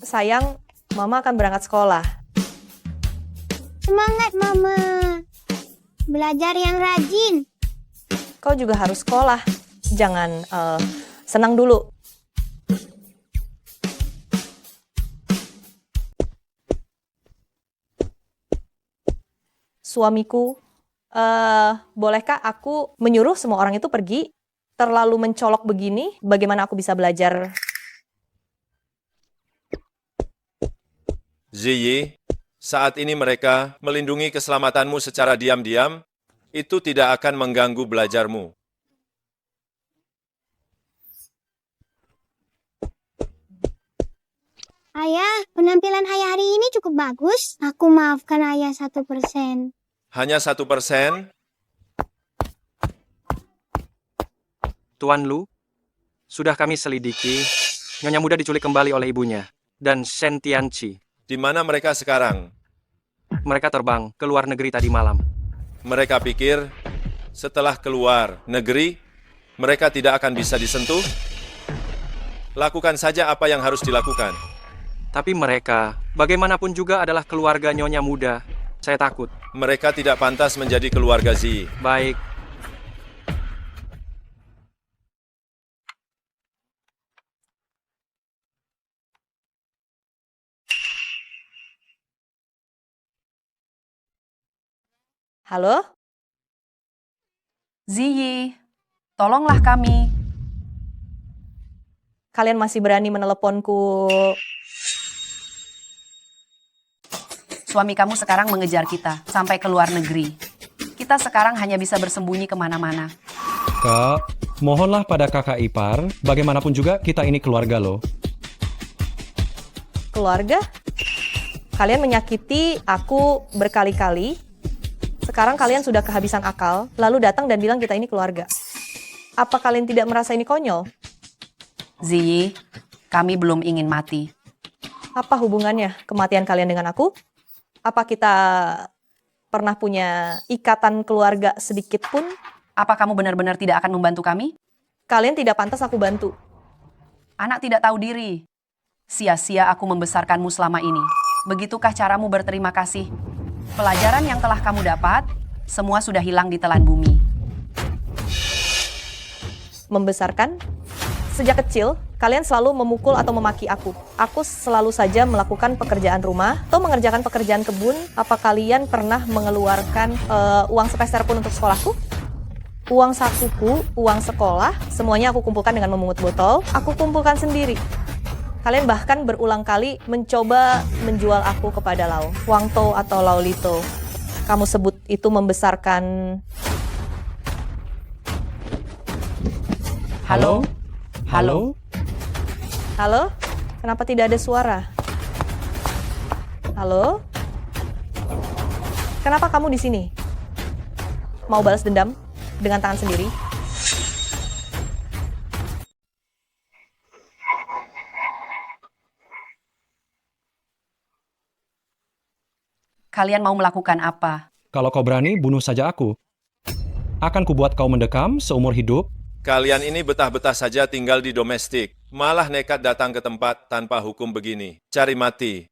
D: Sayang, Mama akan berangkat sekolah.
E: Semangat, Mama. Belajar yang rajin.
D: Kau juga harus sekolah. Jangan senang dulu. Suamiku, bolehkah aku menyuruh semua orang itu pergi? Terlalu mencolok begini, bagaimana aku bisa belajar?
C: Ziyi, saat ini mereka melindungi keselamatanmu secara diam-diam, itu tidak akan mengganggu belajarmu.
E: Ayah, penampilan ayah hari ini cukup bagus. Aku maafkan ayah 1%.
C: Hanya 1%?
F: Tuan Lu, sudah kami selidiki, Nyonya Muda diculik kembali oleh ibunya, dan Shen Tianqi.
C: Di mana mereka sekarang?
F: Mereka terbang ke luar negeri tadi malam.
C: Mereka pikir setelah keluar negeri, mereka tidak akan bisa disentuh? Lakukan saja apa yang harus dilakukan.
F: Tapi mereka, bagaimanapun juga adalah keluarga Nyonya Muda. Saya takut.
C: Mereka tidak pantas menjadi keluarga Ziyi.
F: Baik.
B: Halo? Ziyi, tolonglah kami.
D: Kalian masih berani meneleponku?
B: Suami kamu sekarang mengejar kita sampai ke luar negeri. Kita sekarang hanya bisa bersembunyi kemana-mana.
M: Kak, mohonlah pada kakak ipar, bagaimanapun juga kita ini keluarga loh.
D: Keluarga? Kalian menyakiti aku berkali-kali. Sekarang kalian sudah kehabisan akal, lalu datang dan bilang kita ini keluarga. Apa kalian tidak merasa ini konyol?
B: Ziyi, kami belum ingin mati.
D: Apa hubungannya kematian kalian dengan aku? Apa kita pernah punya ikatan keluarga sedikit pun?
B: Apa kamu benar-benar tidak akan membantu kami?
D: Kalian tidak pantas aku bantu.
B: Anak tidak tahu diri. Sia-sia aku membesarkanmu selama ini. Begitukah caramu berterima kasih? Pelajaran yang telah kamu dapat, semua sudah hilang di telan bumi.
D: Membesarkan? Sejak kecil, kalian selalu memukul atau memaki aku. Aku selalu saja melakukan pekerjaan rumah atau mengerjakan pekerjaan kebun. Apa kalian pernah mengeluarkan uang sepeser pun untuk sekolahku? Uang sakuku, uang sekolah, semuanya aku kumpulkan dengan memungut botol. Aku kumpulkan sendiri. Kalian bahkan berulang kali mencoba menjual aku kepada Lau, Wang To atau Lau Lito. Kamu sebut itu membesarkan.
B: Halo? Halo?
D: Halo? Kenapa tidak ada suara? Halo? Kenapa kamu di sini? Mau balas dendam dengan tangan sendiri?
B: Kalian mau melakukan apa?
M: Kalau kau berani, bunuh saja aku. Akan kubuat kau mendekam seumur hidup.
C: Kalian ini betah-betah saja tinggal di domestik, malah nekat datang ke tempat tanpa hukum begini. Cari mati.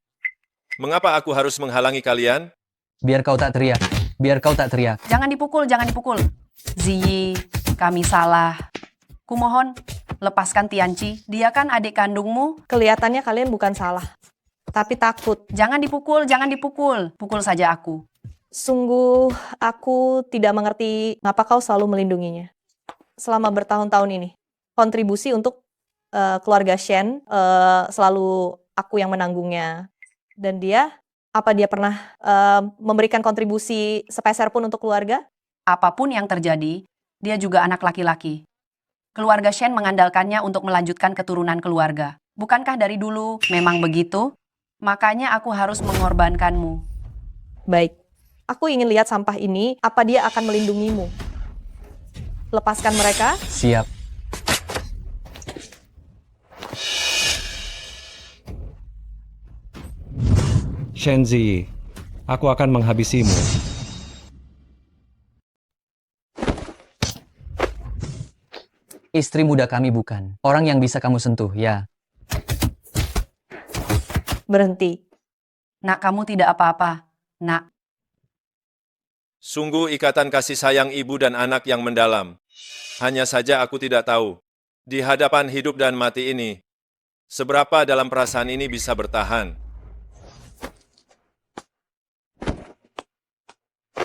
C: Mengapa aku harus menghalangi kalian?
Q: Biar kau tak teriak. Biar kau tak teriak.
B: Jangan dipukul, jangan dipukul. Ziyi, kami salah. Kumohon, lepaskan Tianci. Dia kan adik kandungmu.
D: Kelihatannya kalian bukan salah, tapi takut.
B: Jangan dipukul, jangan dipukul. Pukul saja aku.
D: Sungguh, aku tidak mengerti mengapa kau selalu melindunginya. Selama bertahun-tahun ini, kontribusi untuk keluarga Shen selalu aku yang menanggungnya. Dan dia, apa dia pernah memberikan kontribusi sepeser pun untuk keluarga?
B: Apapun yang terjadi, dia juga anak laki-laki. Keluarga Shen mengandalkannya untuk melanjutkan keturunan keluarga. Bukankah dari dulu memang begitu? Makanya aku harus mengorbankanmu.
D: Baik, aku ingin lihat sampah ini, apa dia akan melindungimu. Lepaskan mereka.
Q: Siap.
M: Shenzi, aku akan menghabisimu.
Q: Istri muda kami bukan orang yang bisa kamu sentuh, ya.
D: Berhenti.
B: Nak, kamu tidak apa-apa. Nak.
C: Sungguh ikatan kasih sayang ibu dan anak yang mendalam. Hanya saja aku tidak tahu, di hadapan hidup dan mati ini, seberapa dalam perasaan ini bisa bertahan.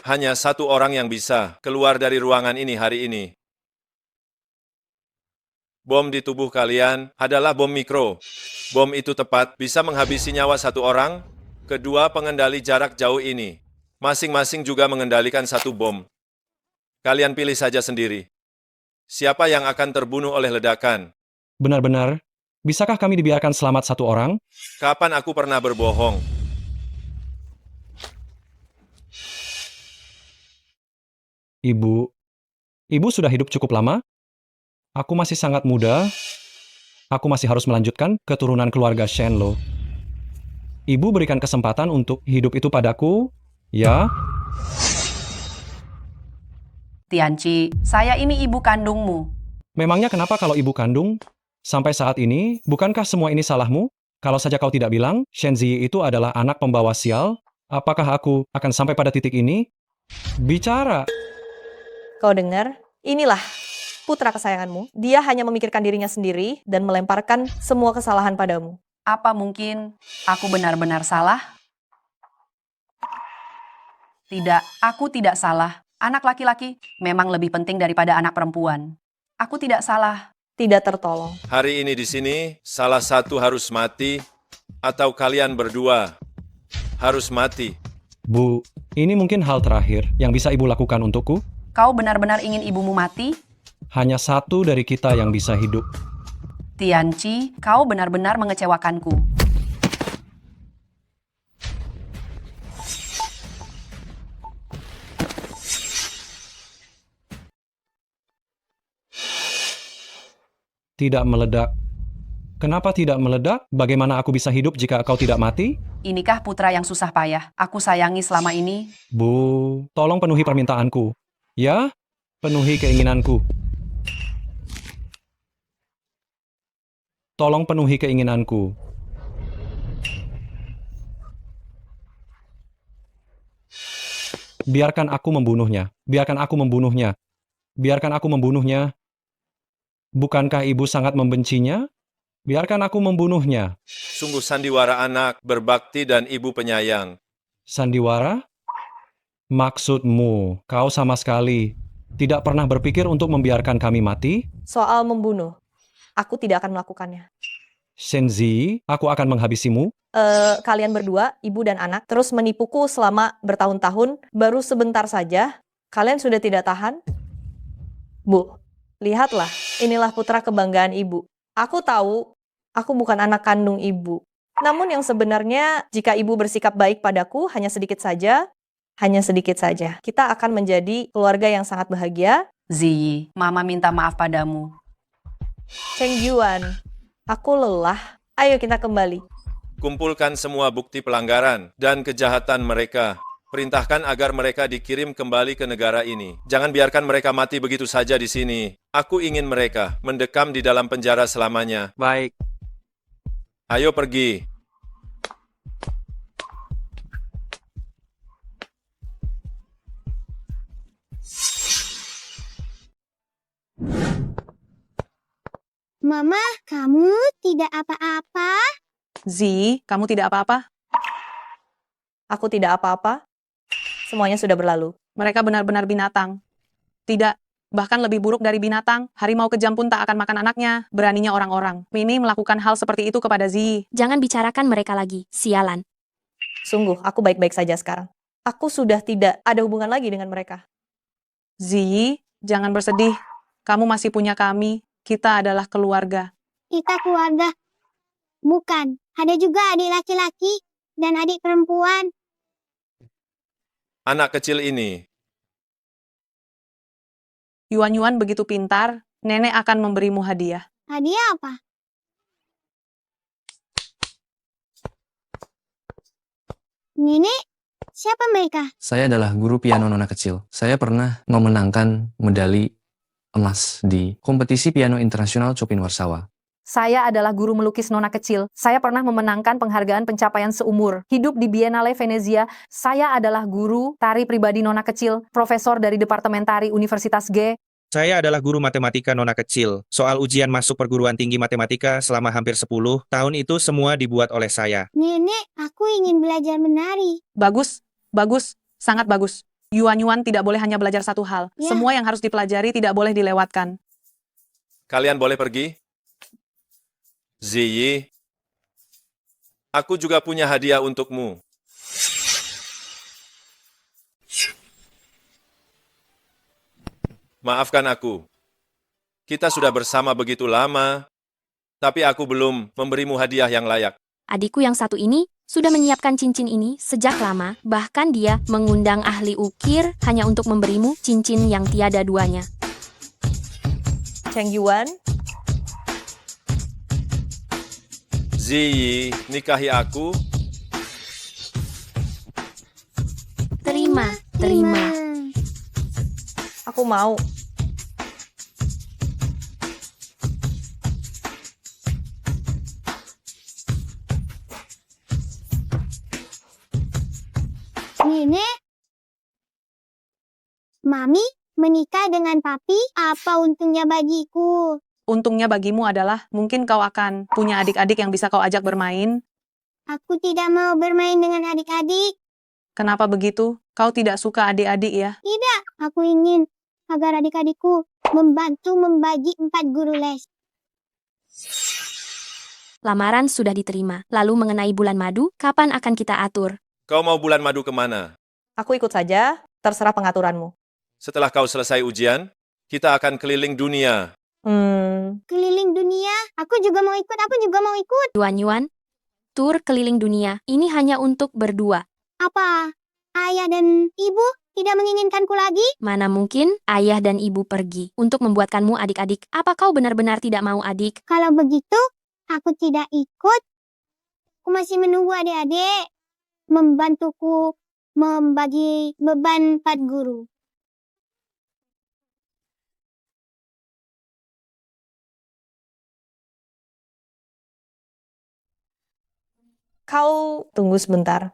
C: Hanya satu orang yang bisa keluar dari ruangan ini hari ini. Bom di tubuh kalian adalah bom mikro. Bom itu tepat bisa menghabisi nyawa satu orang. Kedua pengendali jarak jauh ini masing-masing juga mengendalikan satu bom. Kalian pilih saja sendiri. Siapa yang akan terbunuh oleh ledakan?
M: Benar-benar, bisakah kami dibiarkan selamat satu orang?
C: Kapan aku pernah berbohong?
M: Ibu sudah hidup cukup lama? Aku masih sangat muda. Aku masih harus melanjutkan keturunan keluarga Shenlo. Ibu berikan kesempatan untuk hidup itu padaku, ya?
B: Tianci, saya ini ibu kandungmu.
M: Memangnya kenapa kalau ibu kandung? Sampai saat ini, bukankah semua ini salahmu? Kalau saja kau tidak bilang, Shenzi itu adalah anak pembawa sial, apakah aku akan sampai pada titik ini? Bicara.
D: Kau dengar? Inilah putra kesayanganmu. Dia hanya memikirkan dirinya sendiri dan melemparkan semua kesalahan padamu.
B: Apa mungkin aku benar-benar salah? Tidak, aku tidak salah. Anak laki-laki memang lebih penting daripada anak perempuan. Aku tidak salah.
D: Tidak tertolong.
C: Hari ini di sini, salah satu harus mati, atau kalian berdua harus mati.
M: Bu, ini mungkin hal terakhir yang bisa ibu lakukan untukku?
B: Kau benar-benar ingin ibumu mati?
M: Hanya satu dari kita yang bisa hidup.
B: Tianci, kau benar-benar mengecewakanku.
M: Tidak meledak. Kenapa tidak meledak? Bagaimana aku bisa hidup jika kau tidak mati?
B: Inikah putra yang susah payah aku sayangi selama ini?
M: Bu, tolong penuhi permintaanku. Ya, penuhi keinginanku. Tolong penuhi keinginanku. Biarkan aku membunuhnya. Biarkan aku membunuhnya. Biarkan aku membunuhnya. Bukankah ibu sangat membencinya? Biarkan aku membunuhnya.
C: Sungguh sandiwara anak, berbakti dan ibu penyayang.
M: Sandiwara? Maksudmu, kau sama sekali tidak pernah berpikir untuk membiarkan kami mati?
D: Soal membunuh, aku tidak akan melakukannya.
M: Senzi, aku akan menghabisimu.
D: Kalian berdua, ibu dan anak, terus menipuku selama bertahun-tahun, baru sebentar saja, kalian sudah tidak tahan? Bu, lihatlah, inilah putra kebanggaan ibu. Aku tahu, aku bukan anak kandung ibu. Namun yang sebenarnya, jika ibu bersikap baik padaku, hanya sedikit saja, kita akan menjadi keluarga yang sangat bahagia.
B: Ziyi, Mama minta maaf padamu.
D: Cheng Yuan, aku lelah. Ayo kita kembali.
C: Kumpulkan semua bukti pelanggaran dan kejahatan mereka. Perintahkan agar mereka dikirim kembali ke negara ini. Jangan biarkan mereka mati begitu saja di sini. Aku ingin mereka mendekam di dalam penjara selamanya.
F: Baik.
C: Ayo pergi.
E: Mama, kamu tidak apa-apa?
K: Zi, kamu tidak apa-apa?
D: Aku tidak apa-apa. Semuanya sudah berlalu.
K: Mereka benar-benar binatang. Tidak, bahkan lebih buruk dari binatang. Harimau kejam pun tak akan makan anaknya. Beraninya orang-orang. Mini melakukan hal seperti itu kepada Zi.
J: Jangan bicarakan mereka lagi, sialan.
D: Sungguh, aku baik-baik saja sekarang. Aku sudah tidak ada hubungan lagi dengan mereka.
K: Zi, jangan bersedih. Kamu masih punya kami. Kita adalah keluarga.
E: Kita keluarga. Bukan, ada juga adik laki-laki dan adik perempuan.
C: Anak kecil ini,
K: Yuan-Yuan begitu pintar, nenek akan memberimu hadiah.
E: Hadiah apa? Nenek, siapa mereka?
Q: Saya adalah guru piano nona kecil. Saya pernah memenangkan medali emas di kompetisi piano internasional Chopin Warsawa.
H: Saya adalah guru melukis nona kecil. Saya pernah memenangkan penghargaan pencapaian seumur hidup di Biennale Venezia. Saya adalah guru tari pribadi nona kecil, profesor dari Departemen Tari Universitas G.
I: Saya adalah guru matematika nona kecil. Soal ujian masuk perguruan tinggi matematika selama hampir 10 tahun itu semua dibuat oleh saya.
E: Nenek, aku ingin belajar menari.
K: Bagus, bagus, sangat bagus. Yuan-Yuan tidak boleh hanya belajar satu hal.
E: Ya.
K: Semua yang harus dipelajari tidak boleh dilewatkan.
C: kalian boleh pergi? Ziyi, aku juga punya hadiah untukmu. Maafkan aku. Kita sudah bersama begitu lama, tapi aku belum memberimu hadiah yang layak.
J: Adikku yang satu ini sudah menyiapkan cincin ini sejak lama, bahkan dia mengundang ahli ukir hanya untuk memberimu cincin yang tiada duanya.
D: Cheng Yuan,
C: Ziyi, nikahi aku.
J: Terima, terima.
D: aku mau.
E: Nenek, Mami menikah dengan Papi, apa untungnya bagiku?
K: Untungnya bagimu adalah mungkin kau akan punya adik-adik yang bisa kau ajak bermain.
E: Aku tidak mau bermain dengan adik-adik.
K: Kenapa begitu? Kau tidak suka adik-adik ya?
E: Tidak, aku ingin agar adik-adikku membantu membagi 4 guru les.
J: Lamaran sudah diterima. Lalu mengenai bulan madu, kapan akan kita atur?
C: Kau mau bulan madu kemana?
D: Aku ikut saja, terserah pengaturanmu.
C: Setelah kau selesai ujian, kita akan keliling dunia.
E: Keliling dunia? Aku juga mau ikut.
J: Yuan-Yuan, tur keliling dunia ini hanya untuk berdua.
E: Apa? Ayah dan ibu tidak menginginkanku lagi?
J: Mana mungkin ayah dan ibu pergi untuk membuatkanmu adik-adik. Apa kau benar-benar tidak mau adik?
E: Kalau begitu, aku tidak ikut. Aku masih menunggu adik-adik membantuku membagi beban 4 guru.
D: Kau tunggu sebentar.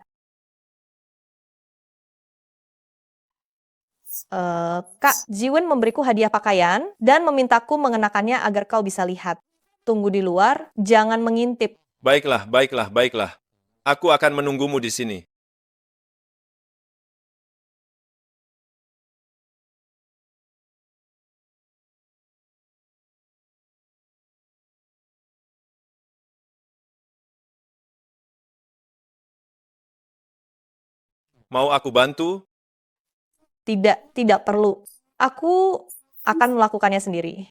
D: Kak, Jiwen memberiku hadiah pakaian dan memintaku mengenakannya agar kau bisa lihat. Tunggu di luar, jangan mengintip.
C: Baiklah, baiklah, baiklah. Aku akan menunggumu di sini. Mau aku bantu?
D: Tidak perlu. Aku akan melakukannya sendiri.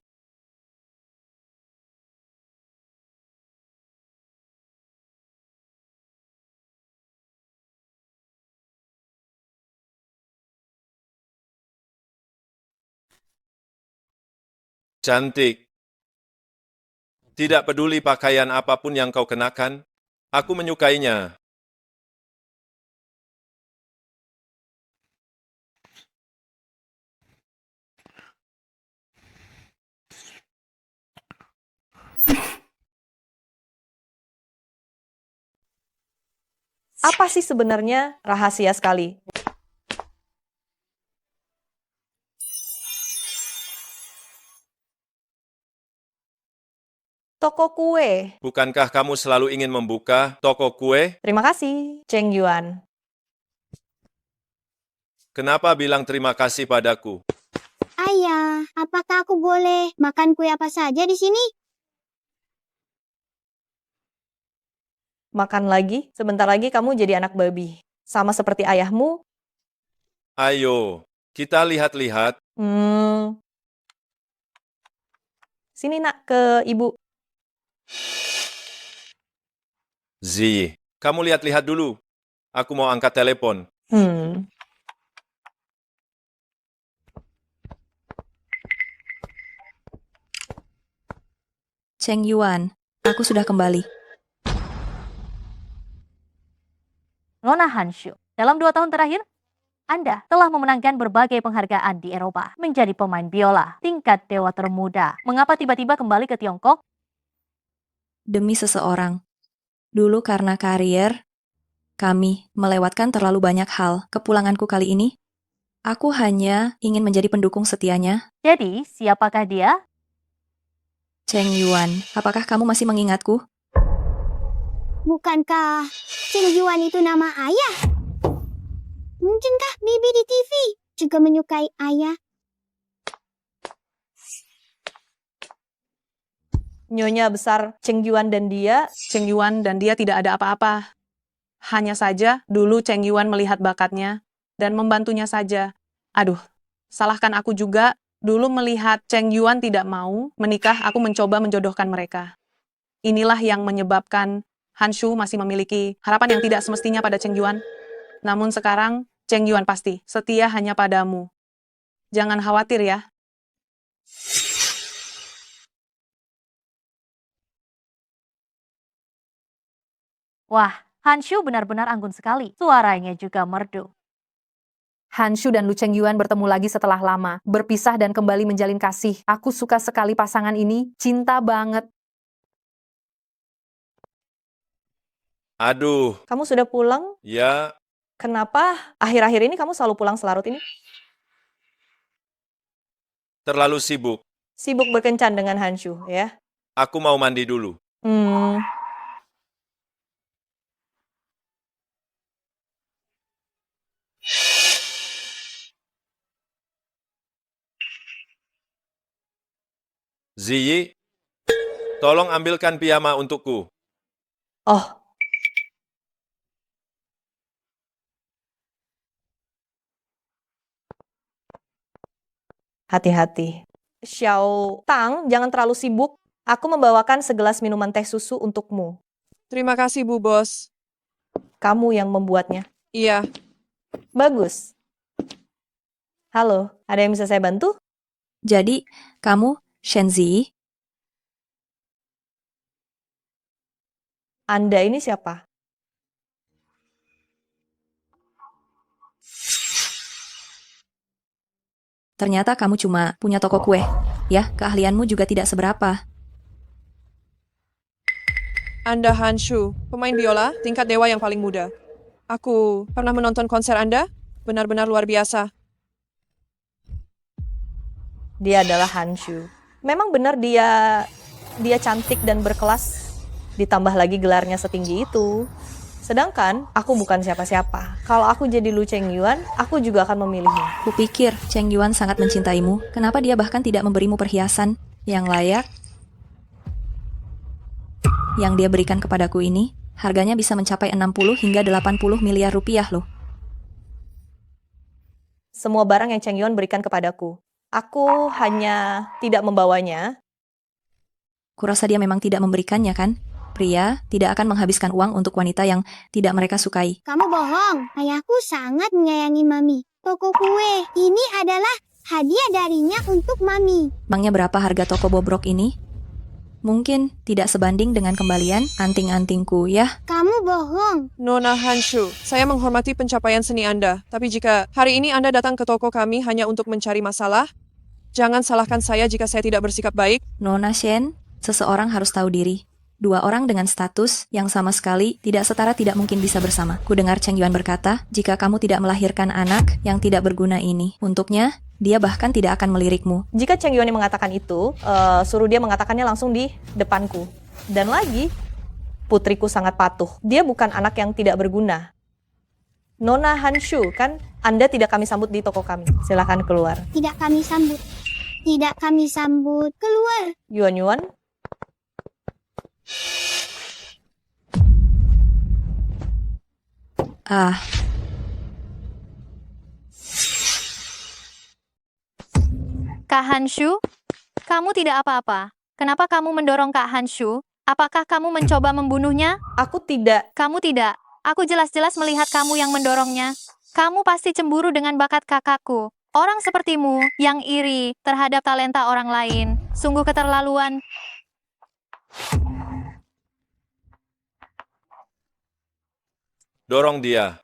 C: Cantik. Tidak peduli pakaian apapun yang kau kenakan, aku menyukainya.
D: Apa sih sebenarnya rahasia sekali? Toko kue.
C: Bukankah kamu selalu ingin membuka toko kue?
D: Terima kasih, Cheng Yuan.
C: Kenapa bilang terima kasih padaku?
E: Ayah, apakah aku boleh makan kue apa saja di sini?
D: Makan lagi, sebentar lagi kamu jadi anak babi. Sama seperti ayahmu.
C: Ayo, kita lihat-lihat.
D: Sini nak, ke ibu.
C: Zi, kamu lihat-lihat dulu. Aku mau angkat telepon.
G: Cheng Yuan, aku sudah kembali.
T: Nona Hanshu, dalam 2 tahun terakhir, Anda telah memenangkan berbagai penghargaan di Eropa, menjadi pemain biola tingkat dewa termuda. Mengapa tiba-tiba kembali ke Tiongkok?
G: Demi seseorang. Dulu karena karier, kami melewatkan terlalu banyak hal. Kepulanganku kali ini, aku hanya ingin menjadi pendukung setianya.
T: Jadi, siapakah dia?
G: Cheng Yuan, apakah kamu masih mengingatku?
E: Bukankah Cheng Yuan itu nama ayah? Mungkinkah Bibi di TV juga menyukai ayah?
D: Nyonya besar Cheng Yuan dan dia.
K: Cheng Yuan dan dia tidak ada apa-apa. Hanya saja dulu Cheng Yuan melihat bakatnya dan membantunya saja. Aduh, salahkan aku juga. Dulu melihat Cheng Yuan tidak mau menikah, aku mencoba menjodohkan mereka. Inilah yang menyebabkan Hanshu masih memiliki harapan yang tidak semestinya pada Cheng Yuan. Namun sekarang, Cheng Yuan pasti setia hanya padamu. Jangan khawatir ya.
T: Wah, Hanshu benar-benar anggun sekali. Suaranya juga merdu.
H: Hanshu dan Lu Chengyuan bertemu lagi setelah lama, berpisah dan kembali menjalin kasih. Aku suka sekali pasangan ini, cinta banget.
C: Aduh.
D: Kamu sudah pulang?
C: Ya.
D: Kenapa akhir-akhir ini kamu selalu pulang selarut ini?
C: Terlalu sibuk.
D: Sibuk berkencan dengan Hanshu, ya?
C: Aku mau mandi dulu. Ziyi, tolong ambilkan piyama untukku.
D: Oh. Hati-hati. Xiao Tang, jangan terlalu sibuk. Aku membawakan segelas minuman teh susu untukmu.
P: Terima kasih, Bu Bos.
D: Kamu yang membuatnya.
P: Iya.
D: Bagus. Halo, ada yang bisa saya bantu?
G: Jadi, kamu, Shenzi,
D: Anda ini siapa?
G: ternyata kamu cuma punya toko kue. Ya, keahlianmu juga tidak seberapa.
N: Anda Hanshu, pemain biola tingkat dewa yang paling muda. Aku pernah menonton konser Anda, benar-benar luar biasa.
D: Dia adalah Hanshu. Memang benar dia cantik dan berkelas, ditambah lagi gelarnya setinggi itu. Sedangkan aku bukan siapa-siapa. Kalau aku jadi Lu Chengyuan, aku juga akan memilihnya.
G: Kupikir Cheng Yuan sangat mencintaimu. Kenapa dia bahkan tidak memberimu perhiasan yang layak? Yang dia berikan kepadaku ini, harganya bisa mencapai 60 hingga 80 miliar rupiah loh.
D: Semua barang yang Cheng Yuan berikan kepadaku. Aku hanya tidak membawanya.
G: Kurasa dia memang tidak memberikannya kan? Pria tidak akan menghabiskan uang untuk wanita yang tidak mereka sukai.
E: Kamu bohong. Ayahku sangat menyayangi Mami. Toko kue ini adalah hadiah darinya untuk Mami.
G: Emangnya berapa harga toko bobrok ini? Mungkin tidak sebanding dengan kembalian anting-antingku ya.
E: Kamu bohong.
N: Nona Hanshu, saya menghormati pencapaian seni Anda, tapi jika hari ini Anda datang ke toko kami hanya untuk mencari masalah, jangan salahkan saya jika saya tidak bersikap baik.
G: Nona Shen, seseorang harus tahu diri. Dua orang dengan status yang sama sekali tidak setara tidak mungkin bisa bersama. Ku dengar Cheng Yuan berkata, jika kamu tidak melahirkan anak yang tidak berguna ini, untuknya, dia bahkan tidak akan melirikmu.
D: Jika Cheng Yuan mengatakan itu, suruh dia mengatakannya langsung di depanku. Dan lagi, putriku sangat patuh. Dia bukan anak yang tidak berguna. Nona Hanshu, kan Anda tidak kami sambut di toko kami. Silakan keluar.
E: Tidak kami sambut. Tidak kami sambut. Keluar.
D: Yuan.
A: Kak Hanshu, kamu tidak apa-apa. Kenapa kamu mendorong Kak Hanshu? Apakah kamu mencoba membunuhnya?
D: Aku tidak.
A: Kamu tidak. Aku jelas-jelas melihat kamu yang mendorongnya. Kamu pasti cemburu dengan bakat kakakku. Orang sepertimu yang iri terhadap talenta orang lain. Sungguh keterlaluan.
C: Dorong dia.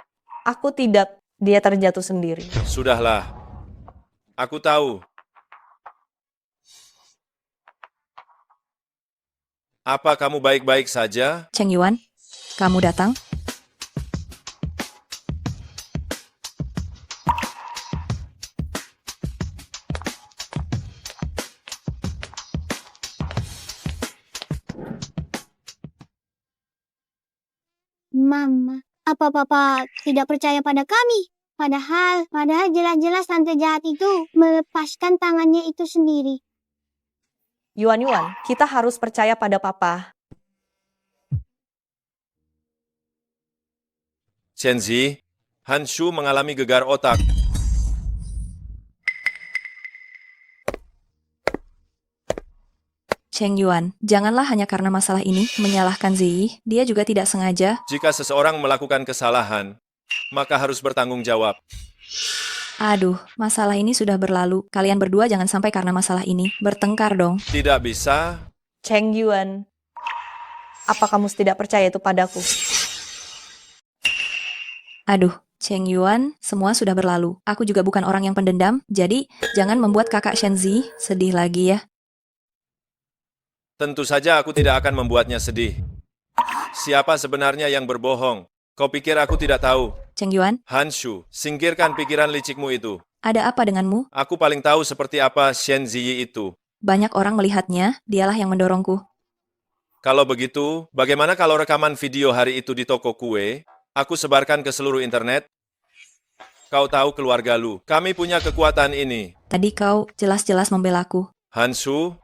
D: Aku tidak. Dia terjatuh sendiri.
C: Sudahlah. Aku tahu. Apa kamu baik-baik saja?
G: Cheng Yuan, kamu datang?
E: Mama, apa Papa tidak percaya pada kami? Padahal jelas-jelas tante jahat itu melepaskan tangannya itu sendiri.
D: Yuan, kita harus percaya pada Papa.
C: Shenzi, Hanshu mengalami gegar otak.
G: Cheng Yuan, janganlah hanya karena masalah ini menyalahkan Ziyi. Dia juga tidak sengaja.
C: Jika seseorang melakukan kesalahan, maka harus bertanggung jawab.
G: Aduh, masalah ini sudah berlalu. Kalian berdua jangan sampai karena masalah ini bertengkar dong.
C: Tidak bisa.
D: Cheng Yuan, apa kamu tidak percaya itu padaku?
G: Aduh, Cheng Yuan, semua sudah berlalu. Aku juga bukan orang yang pendendam, jadi jangan membuat kakak Shenzi sedih lagi ya.
C: Tentu saja aku tidak akan membuatnya sedih. Siapa sebenarnya yang berbohong? Kau pikir aku tidak tahu?
G: Cheng Yuan,
C: Hanshu, singkirkan pikiran licikmu itu.
G: ada apa denganmu?
C: Aku paling tahu seperti apa Shen Ziyi itu.
G: Banyak orang melihatnya, dialah yang mendorongku.
C: Kalau begitu, bagaimana kalau rekaman video hari itu di toko kue, aku sebarkan ke seluruh internet? Kau tahu keluarga Lu, kami punya kekuatan ini.
G: Tadi kau jelas-jelas membelaku.
C: Hanshu,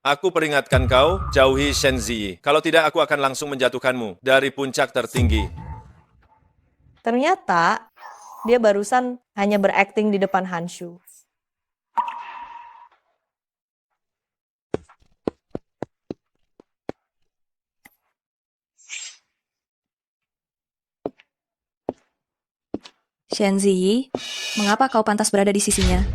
C: aku peringatkan kau, jauhi Shen Ziyi. Kalau tidak, aku akan langsung menjatuhkanmu dari puncak tertinggi.
D: Ternyata, dia barusan hanya berakting di depan Hanshu.
G: Shen Ziyi, mengapa kau pantas berada di sisinya?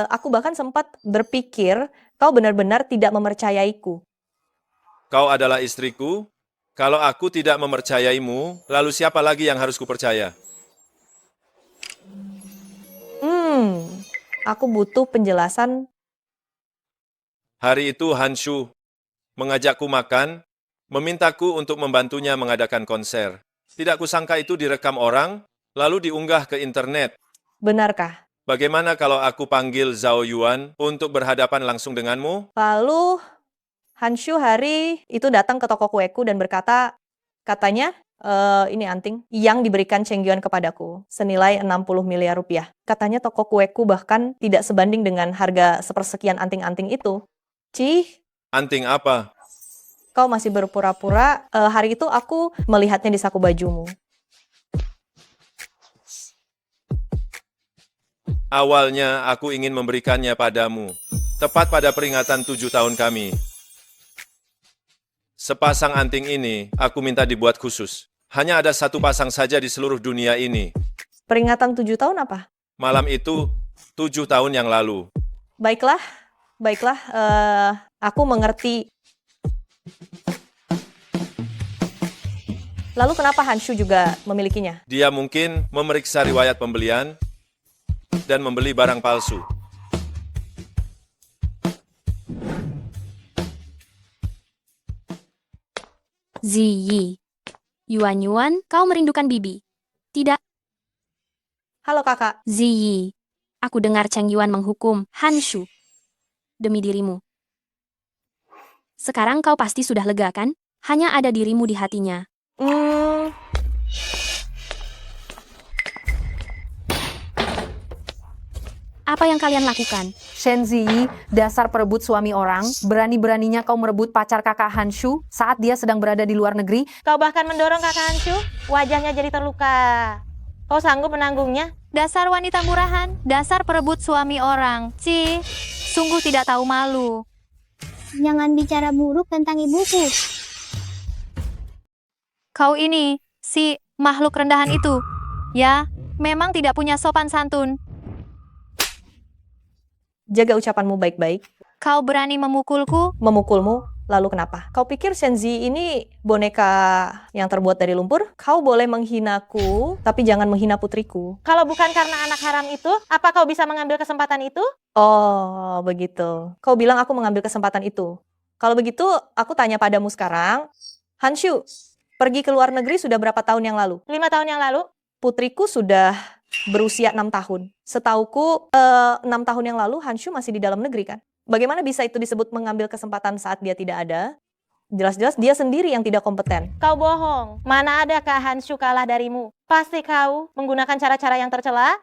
D: Aku bahkan sempat berpikir kau benar-benar tidak mempercayaiku.
C: Kau adalah istriku. Kalau aku tidak mempercayaimu, lalu siapa lagi yang harus kupercaya?
D: Aku butuh penjelasan.
C: Hari itu Hanshu mengajakku makan, memintaku untuk membantunya mengadakan konser. Tidak kusangka itu direkam orang, lalu diunggah ke internet.
D: Benarkah?
C: Bagaimana kalau aku panggil Zhao Yuan untuk berhadapan langsung denganmu?
D: Lalu Hanshu hari itu datang ke toko kueku dan berkata, katanya, ini anting yang diberikan Cheng Yuan kepadaku, senilai 60 miliar rupiah. Katanya toko kueku bahkan tidak sebanding dengan harga sepersekian anting-anting itu. Cih,
C: Anting apa?
D: kau masih berpura-pura, hari itu aku melihatnya di saku bajumu.
C: Awalnya aku ingin memberikannya padamu, tepat pada peringatan 7 tahun kami. Sepasang anting ini aku minta dibuat khusus. Hanya ada satu pasang saja di seluruh dunia ini.
D: Peringatan 7 tahun apa?
C: Malam itu 7 tahun yang lalu.
D: Baiklah, aku mengerti. Lalu kenapa Hanshu juga memilikinya?
C: Dia mungkin memeriksa riwayat pembelian dan membeli barang palsu.
J: Ziyi. Yuan, kau merindukan Bibi? Tidak.
D: Halo kakak.
J: Ziyi. Aku dengar Cheng Yuan menghukum Hanshu demi dirimu. Sekarang kau pasti sudah lega kan? Hanya ada dirimu di hatinya. Apa yang kalian lakukan?
H: Shen Ziyi, dasar perebut suami orang, berani-beraninya kau merebut pacar kakak Hanshu saat dia sedang berada di luar negeri.
R: Kau bahkan mendorong kakak Hanshu, wajahnya jadi terluka. Kau sanggup menanggungnya?
A: Dasar wanita murahan, dasar perebut suami orang. Cih, sungguh tidak tahu malu.
E: Jangan bicara buruk tentang ibuku.
A: Kau ini, si makhluk rendahan itu. Ya, memang tidak punya sopan santun.
D: Jaga ucapanmu baik-baik.
A: Kau berani memukulku?
D: Memukulmu? Lalu kenapa? Kau pikir Shenzi ini boneka yang terbuat dari lumpur? Kau boleh menghinaku, tapi jangan menghina putriku.
R: Kalau bukan karena anak haram itu, apa kau bisa mengambil kesempatan itu?
D: Oh, begitu. Kau bilang aku mengambil kesempatan itu. Kalau begitu, aku tanya padamu sekarang. Hanshu, pergi ke luar negeri sudah berapa tahun yang lalu?
R: 5 tahun yang lalu.
D: Putriku sudah berusia 6 tahun. Setauku 6 tahun yang lalu Hanshu masih di dalam negeri kan? Bagaimana bisa itu disebut mengambil kesempatan saat dia tidak ada? Jelas-jelas dia sendiri yang tidak kompeten.
R: Kau bohong. Mana ada Kak Hanshu kalah darimu? Pasti kau menggunakan cara-cara yang tercela.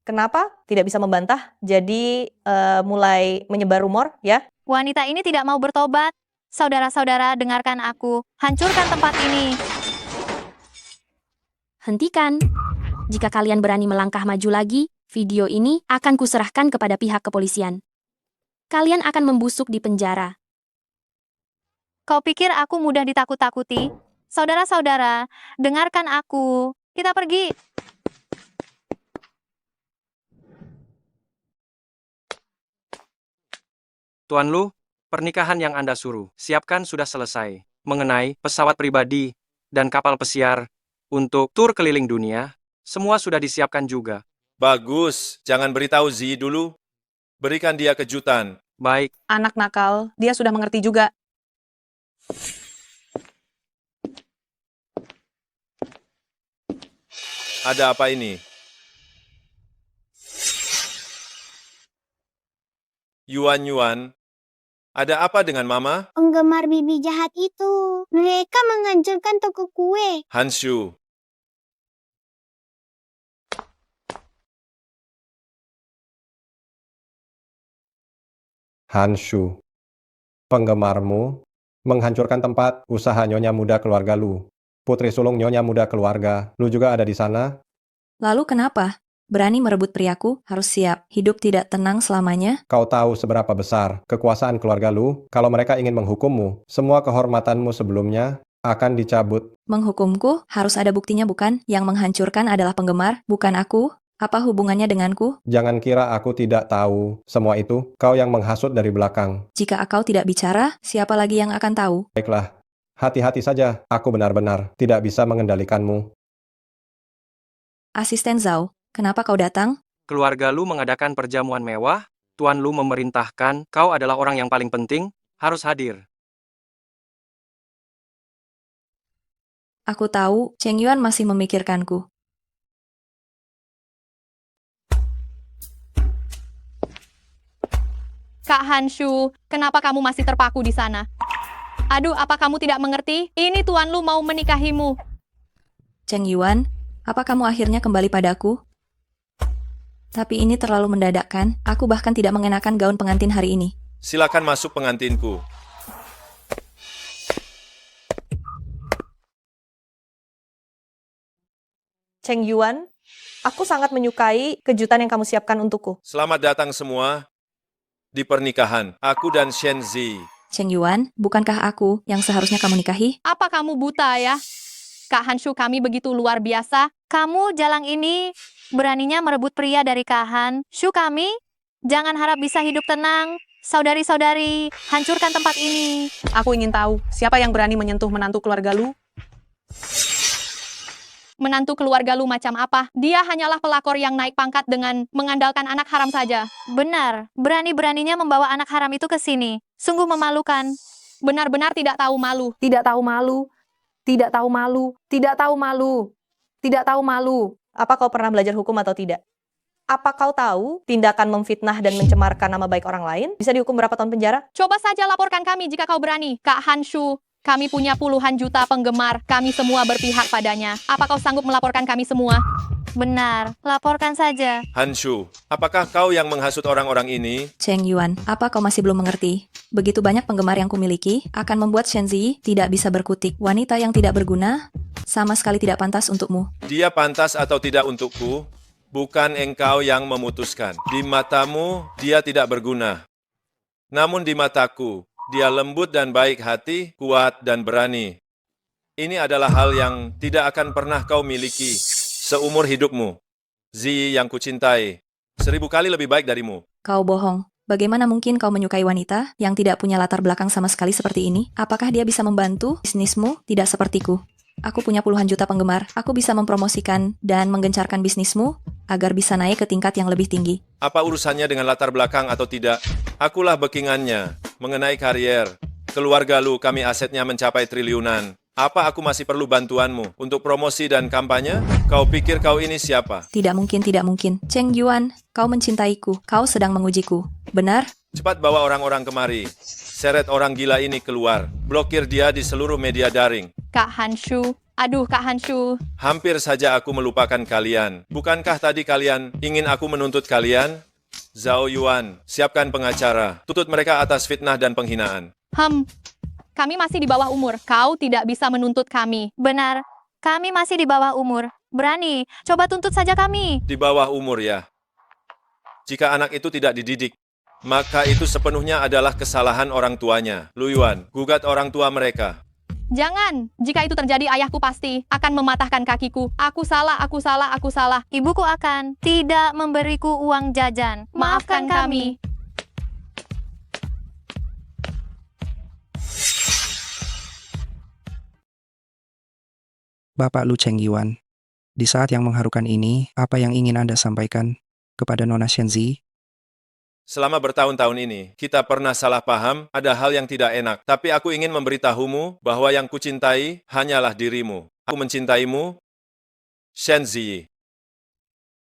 D: Kenapa? Tidak bisa membantah. Jadi mulai menyebar rumor ya?
A: Wanita ini tidak mau bertobat. Saudara-saudara, dengarkan aku. Hancurkan tempat ini.
J: Hentikan. Jika kalian berani melangkah maju lagi, video ini akan kuserahkan kepada pihak kepolisian. Kalian akan membusuk di penjara.
A: Kau pikir aku mudah ditakut-takuti? Saudara-saudara, dengarkan aku. Kita pergi.
F: Tuan Lu, pernikahan yang Anda suruh, siapkan sudah selesai. Mengenai pesawat pribadi dan kapal pesiar untuk tur keliling dunia, semua sudah disiapkan juga.
C: Bagus, jangan beritahu Zi dulu. Berikan dia kejutan.
F: Baik.
K: Anak nakal, dia sudah mengerti juga.
C: Ada apa ini? Yuan, ada apa dengan Mama?
E: Penggemar bibi jahat itu. Mereka menghancurkan toko kue.
C: Hanshu.
U: Hanshu, penggemarmu menghancurkan tempat usaha Nyonya Muda keluarga Lu. Putri sulung Nyonya Muda keluarga, Lu juga ada di sana?
G: Lalu kenapa? Berani merebut priaku, harus siap. Hidup tidak tenang selamanya.
U: Kau tahu seberapa besar kekuasaan keluarga Lu? Kalau mereka ingin menghukummu, semua kehormatanmu sebelumnya akan dicabut.
G: Menghukumku, harus ada buktinya bukan? Yang menghancurkan adalah penggemar, bukan aku. Apa hubungannya denganku?
U: Jangan kira aku tidak tahu semua itu. Kau yang menghasut dari belakang.
G: Jika kau tidak bicara, siapa lagi yang akan tahu?
U: Baiklah, hati-hati saja. Aku benar-benar tidak bisa mengendalikanmu.
G: Asisten Zhao, kenapa kau datang?
F: Keluarga Lu mengadakan perjamuan mewah, Tuan Lu memerintahkan, kau adalah orang yang paling penting, harus hadir.
G: Aku tahu, Cheng Yuan masih memikirkanku.
A: Kak Hanshu, kenapa kamu masih terpaku di sana? Aduh, apa kamu tidak mengerti? Ini Tuan Lu mau menikahimu.
G: Cheng Yuan, apa kamu akhirnya kembali padaku? Tapi ini terlalu mendadak kan? Aku bahkan tidak mengenakan gaun pengantin hari ini.
C: Silakan masuk pengantinku.
D: Cheng Yuan, aku sangat menyukai kejutan yang kamu siapkan untukku.
C: Selamat datang semua di pernikahan aku dan Shen Zi.
G: Cheng Yuan, bukankah aku yang seharusnya kamu nikahi?
A: Apa kamu buta ya? Kak Hanshu, kami begitu luar biasa. Kamu jalang ini beraninya merebut pria dari Kak Hanshu kami? Jangan harap bisa hidup tenang. Saudari-saudari, hancurkan tempat ini.
K: Aku ingin tahu, siapa yang berani menyentuh menantu keluarga Lu?
A: Menantu keluarga Lu macam apa? Dia hanyalah pelakor yang naik pangkat dengan mengandalkan anak haram saja. Benar, berani-beraninya membawa anak haram itu ke sini. Sungguh memalukan. Benar-benar tidak tahu malu.
H: Tidak tahu malu. Tidak tahu malu. Tidak tahu malu. Tidak tahu malu.
D: Apa kau pernah belajar hukum atau tidak? Apa kau tahu tindakan memfitnah dan mencemarkan nama baik orang lain bisa dihukum berapa tahun penjara?
A: Coba saja laporkan kami jika kau berani. Kak Hanshu, kami punya puluhan juta penggemar. Kami semua berpihak padanya. Apa kau sanggup melaporkan kami semua? Benar, laporkan saja.
C: Hanshu, apakah kau yang menghasut orang-orang ini?
G: Cheng Yuan, apa kau masih belum mengerti? Begitu banyak penggemar yang kumiliki, akan membuat Shen Zi tidak bisa berkutik. Wanita yang tidak berguna, sama sekali tidak pantas untukmu.
C: Dia pantas atau tidak untukku? Bukan engkau yang memutuskan. Di matamu, dia tidak berguna. Namun di mataku, dia lembut dan baik hati, kuat dan berani. Ini adalah hal yang tidak akan pernah kau miliki seumur hidupmu. Zi yang kucintai, 1000 kali lebih baik darimu.
G: Kau bohong. Bagaimana mungkin kau menyukai wanita yang tidak punya latar belakang sama sekali seperti ini? Apakah dia bisa membantu bisnismu? Tidak sepertiku. Aku punya puluhan juta penggemar. Aku bisa mempromosikan dan menggencarkan bisnismu agar bisa naik ke tingkat yang lebih tinggi.
C: Apa urusannya dengan latar belakang atau tidak? Akulah backingannya. Mengenai karier, keluarga Lu kami asetnya mencapai triliunan. Apa aku masih perlu bantuanmu untuk promosi dan kampanye? Kau pikir kau ini siapa?
G: Tidak mungkin, tidak mungkin. Cheng Yuan, kau mencintaiku. Kau sedang mengujiku. Benar?
C: Cepat bawa orang-orang kemari. Seret orang gila ini keluar. Blokir dia di seluruh media daring.
A: Kak Hanshu, aduh Kak Hanshu.
C: Hampir saja aku melupakan kalian. Bukankah tadi kalian ingin aku menuntut kalian? Zhao Yuan, siapkan pengacara. Tuntut mereka atas fitnah dan penghinaan.
A: Kami masih di bawah umur. Kau tidak bisa menuntut kami. Benar, kami masih di bawah umur. Berani, coba tuntut saja kami.
C: Di bawah umur ya. Jika anak itu tidak dididik, maka itu sepenuhnya adalah kesalahan orang tuanya. Lu Yuan, gugat orang tua mereka.
A: Jangan, jika itu terjadi ayahku pasti akan mematahkan kakiku. Aku salah, aku salah, aku salah.
T: Ibuku akan tidak memberiku uang jajan.
A: Maafkan kami.
S: Bapak Lu Cheng Yuan, di saat yang mengharukan ini, apa yang ingin Anda sampaikan kepada Nona Shen Zi?
C: Selama bertahun-tahun ini, kita pernah salah paham, ada hal yang tidak enak. Tapi aku ingin memberitahumu bahwa yang kucintai hanyalah dirimu. Aku mencintaimu, Shen Zi.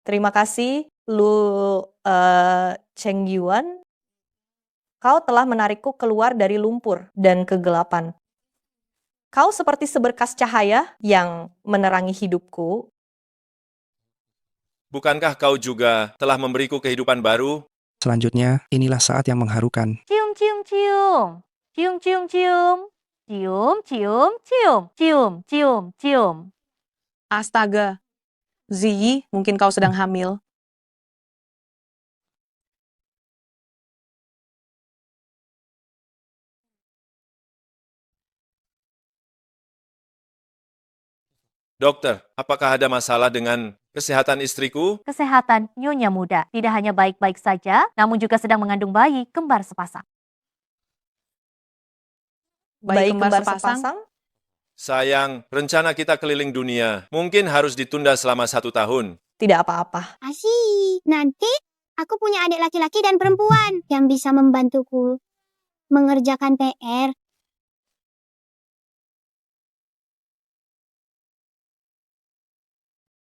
D: Terima kasih, Lu Cheng Yuan. Kau telah menarikku keluar dari lumpur dan kegelapan. Kau seperti seberkas cahaya yang menerangi hidupku.
C: Bukankah kau juga telah memberiku kehidupan baru?
S: Selanjutnya, inilah saat yang mengharukan.
T: Cium, cium, cium. Cium, cium, cium. Cium, cium, cium. Cium, cium, cium.
K: Astaga. Zi, mungkin kau sedang hamil.
C: Dokter, apakah ada masalah dengan kesehatan istriku?
T: Kesehatan Nyonya Muda tidak hanya baik-baik saja, namun juga sedang mengandung bayi kembar sepasang.
K: Bayi kembar sepasang?
C: Sayang, rencana kita keliling dunia mungkin harus ditunda selama 1 tahun.
D: Tidak apa-apa.
E: Asyik. Nanti aku punya adik laki-laki dan perempuan yang bisa membantuku mengerjakan PR